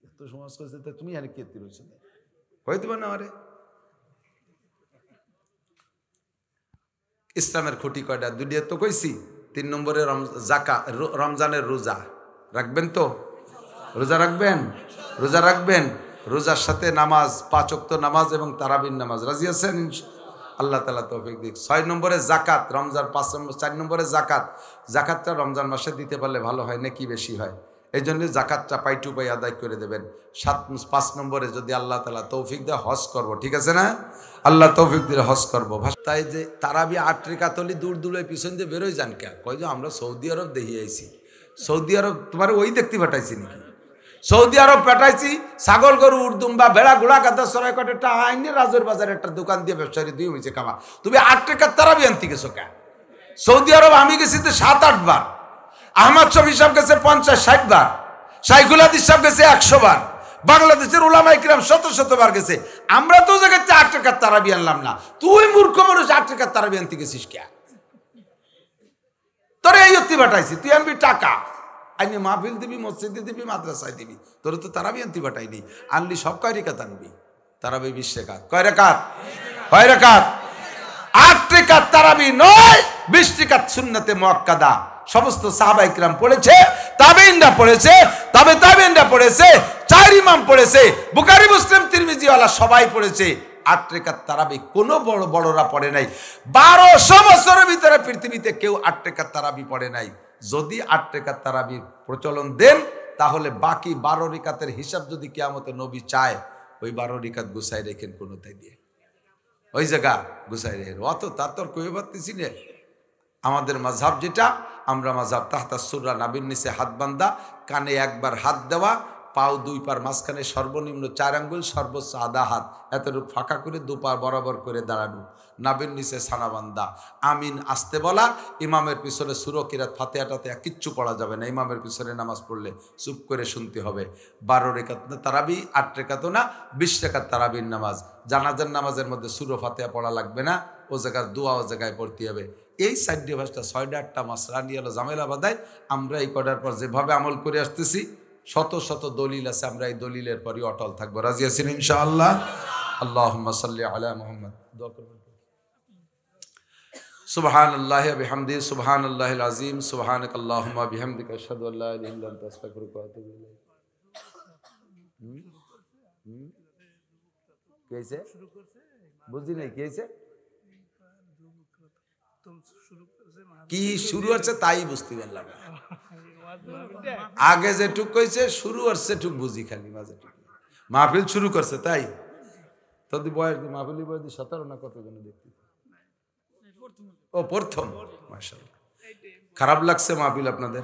এত সমাজ করছে, তুমি আর কি রয়েছে হইতে পারে না। আরে ইসলামের খুঁটি কয়টা? 2টা তো কইছি। 3 নম্বরে রমজানের রোজা রাখবেন তো? রোজা রাখবেন? রোজা রাখবেন। রোজার সাথে নামাজ, 5 ওয়াক্ত নামাজ এবং তারাবির নামাজ। রাজি আছেন? আল্লাহ তাআলা তৌফিক দিক। 6 নম্বরে জাকাত, রমজান 5 নম্বর। 4 নম্বরে জাকাত। জাকাতটা রমজান মাসে দিতে পারলে ভালো হয়, নাকি বেশি হয়, এই জন্য জাকাতটা পাই টু পাই আদায় করে দেবেন। 5 নম্বরে যদি আল্লাহ তাআলা তৌফিক দেয়, হজ করব, ঠিক আছে না? আল্লাহ তৌফিক দিলে হজ করবো। তাই যে তারাবি 8 রেখাত হলে দূর দূরে পিছন দিয়ে বেরোয় যান কে? কয় যে আমরা সৌদি আরব দেখি আইছি। সৌদি আরব তোমার ওই দেখতে পাঠাইছি নাকি? সৌদি আরব পাঠাইছি, ছাগল গরু উর্দুম বা ভেড়া ঘোড়া গাদা সরাই কটা আইনে রাজের বাজারে একটা দোকান দিয়ে ব্যবসায়ী দুই হয়েছে কামা। তুমি 8 রেখাত তারাবি আনতে গেছো কে? সৌদি আরব আমি গেছি তো 7-8 বার, আহমদ শফি সাহেব গেছে 50-60 বার, শাইখুল হাদিস সাহেব গেছে 100 বার, বাংলাদেশের উলামায়ে কিরাম শত বার গেছে। আমরা তো জায়গায় 8 রেখাত তারাবি আনলাম না। তুই মূর্খ মানুষ, 8 রেখাত তারাবি আনতে গেছিস কে? তোরে এই অতি পাঠাইছি, তুই আনবি টাকা, আইনি মাহফিল দিবি, মসজিদে দিবি, মাদ্রাসায় দিবি, তোরে তো তারাবি আনতে পাঠাইনি। আনলি সব কয় রেখাত আনবি? তারাবি 20 রেখাত। কয় রেখাত? কয় রেখাত? 8 রেখাত তারাবি নয়, 20 রেখাত সুন্নতে মুআক্কাদা। সমস্ত সাহাবায়ে কিরাম পড়েছে, তাবেঈনরা পড়েছে, তাবেঈনরা পড়েছে, 4 ইমাম পড়েছে, বুখারী মুসলিম তিরমিজি ওয়ালা সবাই পড়েছে। 8 রেখাত তারাবি কোনো বড়রা পড়ে নাই। 1200 বছরের ভিতরে পৃথিবীতে কেউ 8 রেখাত তারাবি পড়ে নাই। যদি 8 রেখাত তারাবির প্রচলন দেন, তাহলে বাকি 12 রেখাতের হিসাব যদি কিয়ামতে নবী চায়, ওই 12 রেখাত গুছাই রেখেন কোনোটাই দিয়ে, ওই জায়গা গুছাই রেখেন। অত তার তোর কই পারতেছি না। আমাদের মাযহাব যেটা, আমরা মাযহাব তাহতা সুররা নাবির নিচে হাত বান্ধা, কানে একবার হাত দেওয়া, পাও দুই পার মাঝখানে সর্বনিম্ন 4 আঙ্গুল, সর্বোচ্চ আধা হাত এতটুকু ফাঁকা করে দু পা বরাবর করে দাঁড়ানো, নাবির নিচে ছানাবান্ধা, আমিন আসতে বলা। ইমামের পিছনে সূরা কিরাত ফাতিহাটাতে কিচ্ছু পড়া যাবে না, ইমামের পিছনে নামাজ পড়লে চুপ করে শুনতে হবে। 12 রেকাত তারাবি, 8 রেকাতও না, 20 রেকাত তারাবির নামাজ। জানাজার নামাজের মধ্যে সূরা ফাতিহা পড়া লাগবে না, ও জায়গার দোয়া ও জায়গায় পড়তে হবে। এই 4 ভাষটা 6টা 8টা মাসলা নিয়ে হলো ঝামেলা বাধায়। আমরা এই কটার পর যেভাবে আমল করে আসতেছি, শত শত দলিল আছে, আমরা এই দলিলের পরই অটল থাকবো। রাজি আছেন ইনশাআল্লাহ? আল্লাহুম্মা সাল্লি আলা মুহাম্মদ। দোয়া করবেন। সুবহানাল্লাহি ওয়া বিহামদিহি, সুবহানাল্লাহিল আযীম, সুবহানাকাল্লাহুম্মা বিহামদিকা আশহাদু আল্লা ইলাহা ইল্লা আনতা আস্তাগফিরুকা ওয়া আতুবু ইলাইক। কি হইছে? বুঝি নাই কি হইছে? কি শুরু হচ্ছে তাই বুঝতে পারলাম না। আগে যেটুক কইছে শুরু হচ্ছে টুক বুঝি, খালি মাঝে টুক মাহফিল শুরু করছে তাই। তদি বয়স দি মাহফিল বয়স দি 17 না কতজন দেখতে? ও প্রথম, মাশাআল্লাহ। খারাপ লাগছে মাহফিল আপনাদের?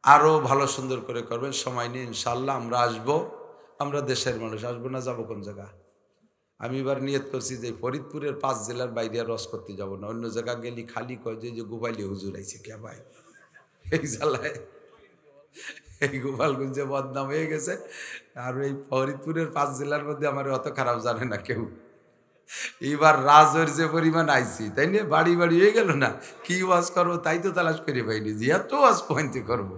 আরো ভালো সুন্দর করে করবেন, সময় নিয়ে ইনশাআল্লাহ আমরা আসবো। আমরা দেশের মানুষ, আসবো না যাবো কোন জায়গা? আমি এবার নিয়ত করছি যে ফরিদপুরের 5 জেলার বাইরে আর রস করতে যাবো না। অন্য জায়গা গেলি খালি কয় যে গোপালি হুজুর আইছে কে ভাই, এই জ্বালায় এই গোপালগঞ্জে বদনাম হয়ে গেছে। আর এই ফরিদপুরের 5 জেলার মধ্যে আমার অত খারাপ জানে না কেউ। এবার রাজের যে পরিমাণ আইছি, তাই নিয়ে বাড়ি বাড়ি হয়ে গেল না। কি ওয়াজ করবো তাই তো তালাশ করে পাইনি, যে এত ওয়াজ পয়েন্টে করবো।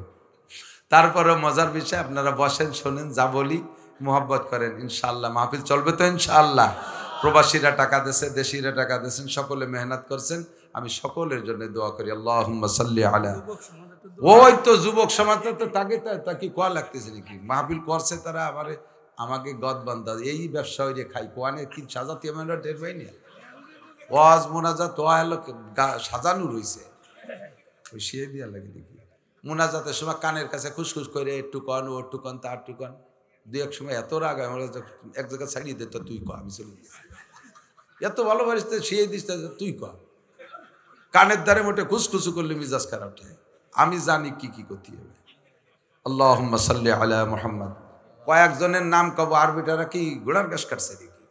তারপরে মজার বিষয়, আপনারা বসেন, শোনেন, যা বলি মোহাব্বত করেন। ইনশাআল্লাহ মাহফিল চলবে তো ইনশাআল্লাহ। প্রবাসীরা টাকা দিয়েছে, দেশিরা টাকা দিয়েছেন, সকলে মেহনত করছেন। আমি সকলের জন্য দোয়া করি। আল্লাহুম্মা সাল্লি আলা। ওই তো যুবক সমাজ তো তাকে তা কি কোয়া লাগতেছে নাকি? মাহফিল করছে তারা আমাকে গদ বান্ধা এই ব্যবসা হয়ে খাই কোয়ানে কি সাজাতে আমরা টের পাই না। ওয়াজ মোনাজাত তো এলো সাজানো রয়েছে, ওই শিয়ে দিয়া লাগে নাকি? মোনাজাতের সময় কানের কাছে খুশখুশ করে একটু কন, ও একটু কন, তার একটু কন। দুই এক সময় এত রাগ হয়, আমরা এক জায়গায় ছাড়িয়ে দে, তো তুই ক, আমি চলে এত ভালোবাসিস শিয়ে দিস, তুই ক। কানের দ্বারে মোটে খুশখুশু করলে মিজাজ খারাপ হয়। আমি জানি কি কি করতে হবে। আল্লাহুম্মা সাল্লি আলা মুহাম্মদ। কয়েকজনের নাম কব, আরবিটারা কি ঘোড়ার ঘাস কাটছে নাকি?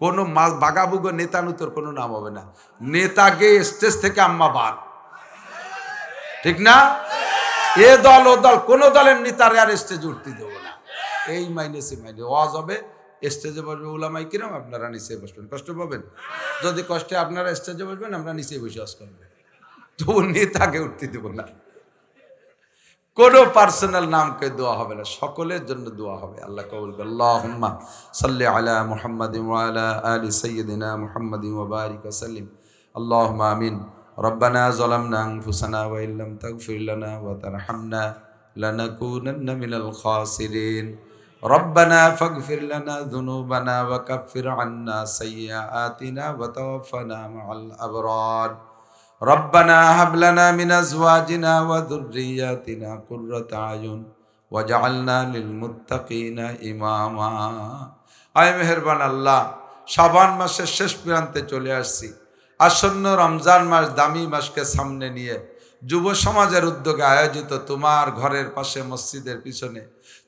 কোনো বাগাবুগো নেতা নুতোর কোনো নাম হবে না। নেতাকে স্টেজ থেকে আম্মা বাদ, ঠিক না? এ দল ও দল, কোন দলের নেতারে আর স্টেজে উঠতে দেবো না। এই মাইনেসে মাইনে ওয়াজ হবে, স্টেজে বসবে উলামায়ে কিরাম, আপনারা নিচে বসবেন। কষ্ট পাবেন যদি কষ্টে আপনারা স্টেজে বসবেন, আমরা নিচে বসে ওয়াজ করবো। তো নেতাকে উঠতে দেবো না। কোনো পার্সোনাল নামকে দোয়া হবে না, সকলের জন্য দোয়া হবে। আল্লাহ কবুল করুন। আল্লাহুম্মা সাল্লি আলা মুহাম্মাদিন ওয়া আলা আলি সাইয়্যিদিনা মুহাম্মাদিন ওয়া বারিক ওয়া সাল্লিম। আল্লাহুম্মা আমিন। রব্বানা যালামনা আনফুসানা ওয়া ইল্লাম তাগফির লানা ওয়া তারহামনা লানাকুনান্না মিনাল খাসিরিন। রব্বানা ফাগফির লানা যুনুবানা ওয়া কাফির আন্না সাইয়্যাতিনা ওয়া তাওয়াফানা মাআল আবরার। রব্বানা হাব লানা মিন আজওয়াজিনা ওয়া যুররিয়াতিনা কুররাতা আয়ুন ওয়াজআলনা লিল মুত্তাকিনা ইমামা। আয় মেহেরবান আল্লাহ, শাবান মাসের শেষ প্রান্তে চলে আসছি। আসন্ন রমজান মাস, দামি মাসকে সামনে নিয়ে যুব সমাজের উদ্যোগে আয়োজিত তোমার ঘরের পাশে মসজিদের পিছনে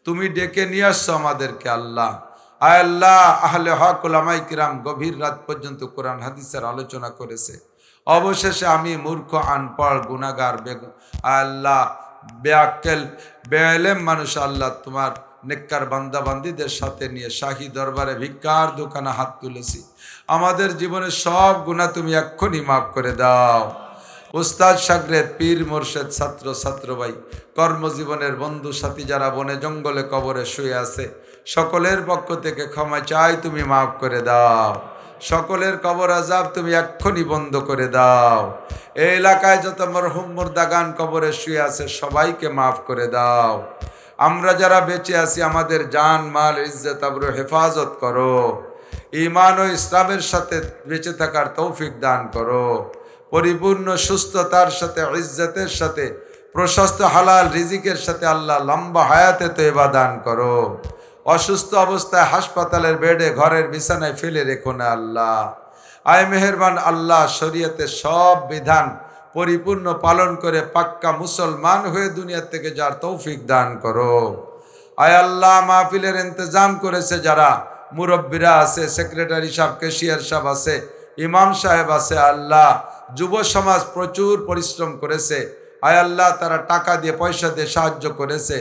তুমি ডেকে নিয়ে আসছো আমাদেরকে। আল্লাহ, আয় আল্লাহ, আহলে হক উলামায়ে কিরাম গভীর রাত পর্যন্ত কোরআন হাদিসের আলোচনা করেছে। অবশেষে আমি মূর্খ, আনপড়, গুনাহগার, আল্লাহ বেআক্কেল, বেইলম মানুষ আল্লাহ তোমার নেককার বান্দা বান্দীদের সাথে নিয়ে শাহী দরবারে ভিক্ষার দোকানে হাত তুলেছি। আমাদের জীবনের সব গুনাহ তুমি এক্ষুনি মাফ করে দাও। উস্তাদ, শাগরেদ, পীর, মুর্শিদ, ছাত্র ছাত্রভাই, কর্মজীবনের বন্ধু সাথী যারা বনে জঙ্গলে কবরে শুয়ে আছে, সকলের পক্ষ থেকে ক্ষমা চাই, তুমি মাফ করে দাও। সকলের কবর আযাব তুমি এক্ষুনি বন্ধ করে দাও। এই এলাকায় যত মরহুম মুর্দাগান কবরে শুয়ে আছে, সবাইকে মাফ করে দাও। আমরা যারা বেঁচে আছি, আমাদের জান, মাল, ইজ্জত, আবরু হেফাজত করো। ঈমান ও ইসলামের সাথে বেঁচে থাকার তৌফিক দান করো। পরিপূর্ণ সুস্থতার সাথে, ইজ্জতের সাথে, প্রশস্ত হালাল রিজিকের সাথে আল্লাহ লম্বা হায়াতে তয়বা দান করো। অসুস্থ অবস্থায় হাসপাতালের বেডে, ঘরের বিছানায় ফেলে রেখো না আল্লাহ। আয় মেহেরবান আল্লাহ, শরীয়তের সব বিধান পরিপূর্ণ পালন করে পাক্কা মুসলমান হয়ে দুনিয়া থেকে যার তৌফিক দান করো। আয় আল্লাহ মাহফিলের ইন্তজাম করেছে যারা, মুরব্বীরা আছে, সেক্রেটারি সাহেব, ক্যাশিয়ার সাহেব আছে, ইমাম সাহেব আছে, আল্লাহ যুব সমাজ প্রচুর পরিশ্রম করেছে। আয় আল্লাহ তারা টাকা দিয়ে পয়সা দিয়ে সাহায্য করেছে,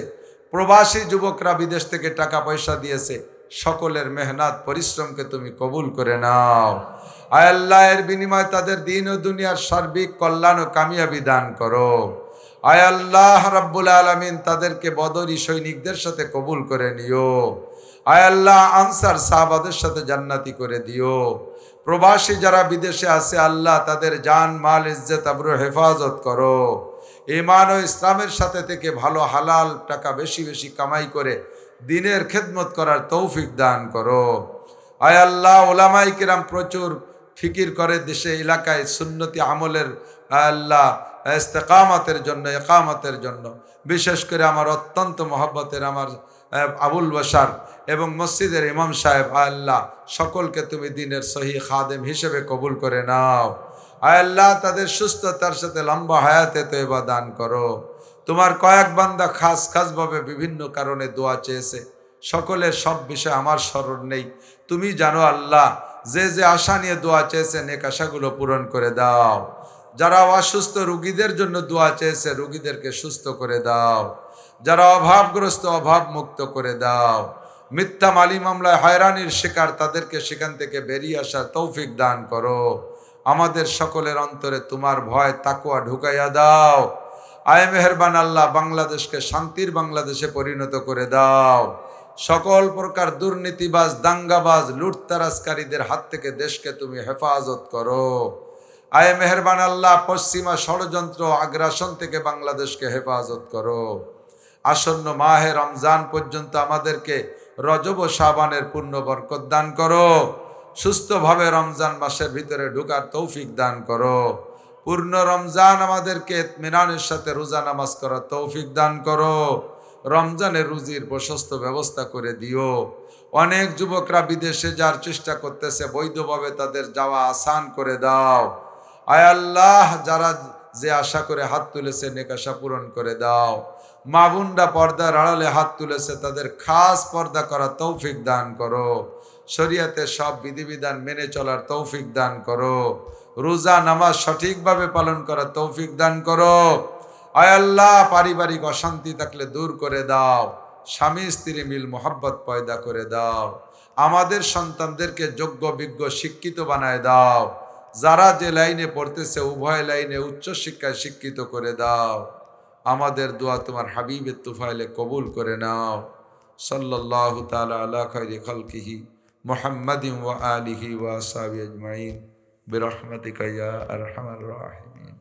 প্রবাসী যুবকরা বিদেশ থেকে টাকা পয়সা দিয়েছে। সকলের মেহনত পরিশ্রমকে তুমি কবুল করে নাও। আয় আল্লাহ এর বিনিময়ে তাদের দিন ও দুনিয়ার সার্বিক কল্যাণ ও কামিয়াবি দান করো। আয় আল্লাহ রাব্বুল আলামিন তাদেরকে বদরি সৈনিকদের সাথে কবুল করে নিও। আয় আল্লাহ আনসার সাহাবাদের সাথে জান্নাতি করে দিও। প্রবাসী যারা বিদেশে আছে আল্লাহ তাদের জান মাল ইজ্জত আবরু হেফাজত করো। ঈমান ও ইসলামের সাথে থেকে ভালো হালাল টাকা বেশি বেশি কামাই করে দিনের খেদমত করার তৌফিক দান করো। আয় আল্লাহ ওলামাই কিরাম প্রচুর ফিকির করে দেশে এলাকায় সুন্নতি আমলের আল্লাহ ইস্তেকামতের জন্য, একামতের জন্য। বিশেষ করে আমার অত্যন্ত মহব্বতের আমার আবুল বশার এবং মসজিদের ইমাম সাহেব, আল্লাহ সকলকে তুমি দিনের সহি খাদেম হিসেবে কবুল করে নাও। আয় আল্লাহ তাদের সুস্থতার সাথে লম্বা হায়াতে তয়বা দান করো। তোমার কয়েক বান্দা খাস খাসভাবে বিভিন্ন কারণে দোয়া চেয়েছে, সকলের সব বিষয় আমার স্মরণ নেই, তুমি জানো আল্লাহ। যে যে আশা নিয়ে দোয়া চেয়েছে নেক আশাগুলো পূরণ করে দাও। যারা অসুস্থ রুগীদের জন্য দোয়া চেয়েছে রুগীদেরকে সুস্থ করে দাও। যারা অভাবগ্রস্ত অভাব মুক্ত করে দাও। মিথ্যা মালি মামলায় হয়রানির শিকার তাদেরকে সেখান থেকে বেরিয়ে আসার তৌফিক দান করো। আমাদের সকলের অন্তরে তোমার ভয় তাকওয়া ঢুকাইয়া দাও। আয় মেহেরবান আল্লাহ বাংলাদেশকে শান্তির বাংলাদেশে পরিণত করে দাও। সকল প্রকার দুর্নীতিবাজ, দাঙ্গাবাজ, লুটতারাজকারীদের হাত থেকে দেশকে তুমি হেফাজত করো। আয় মেহেরবান আল্লাহ পশ্চিমা ষড়যন্ত্র আগ্রাসন থেকে বাংলাদেশকে হেফাজত করো। আসন্ন মাহে রমজান পর্যন্ত আমাদেরকে রজব ও শাবানের পূর্ণ বরকত দান করো। সুস্থভাবে রমজান মাসের ভিতরে ঢোকার তৌফিক দান করো। পূর্ণ রমজান আমাদেরকে ইতমিনানের সাথে রোজা নামাজ করার তৌফিক দান করো। রমজানের রুজির প্রশস্ত ব্যবস্থা করে দিও। অনেক যুবকরা বিদেশে যাওয়ার চেষ্টা করতেছে, বৈধভাবে তাদের যাওয়া আসান করে দাও। আয় আল্লাহ যারা যে আশা করে হাত তুলেছে নেক আশা পূরণ করে দাও। মা বোনরা পর্দার আড়ালে হাত তুলেছে তাদের খাস পর্দা করার তৌফিক দান করো। শরীয়তের সব বিধিবিধান মেনে চলার তৌফিক দান করো। রোজা নামাজ সঠিকভাবে পালন করার তৌফিক দান করো। আয় আল্লাহ পারিবারিক অশান্তি থাকলে দূর করে দাও। স্বামী স্ত্রী মিল মোহাব্বত পয়দা করে দাও। আমাদের সন্তানদেরকে যোগ্য বিজ্ঞ শিক্ষিত বানায় দাও। যারা যে লাইনে পড়তেছে উভয় লাইনে উচ্চ শিক্ষায় শিক্ষিত করে দাও। আমাদের দোয়া তোমার হাবিবের তুফাইলে কবুল করে নাও। সাল্লাল্লাহু তাআলা আলা খায়রি খালকিহি মুহাম্মাদিন ওয়া আলিহি ওয়া আসহাবিহি আজমাইন বিরহমাতিকা ইয়া আরহামার রাহিমিন।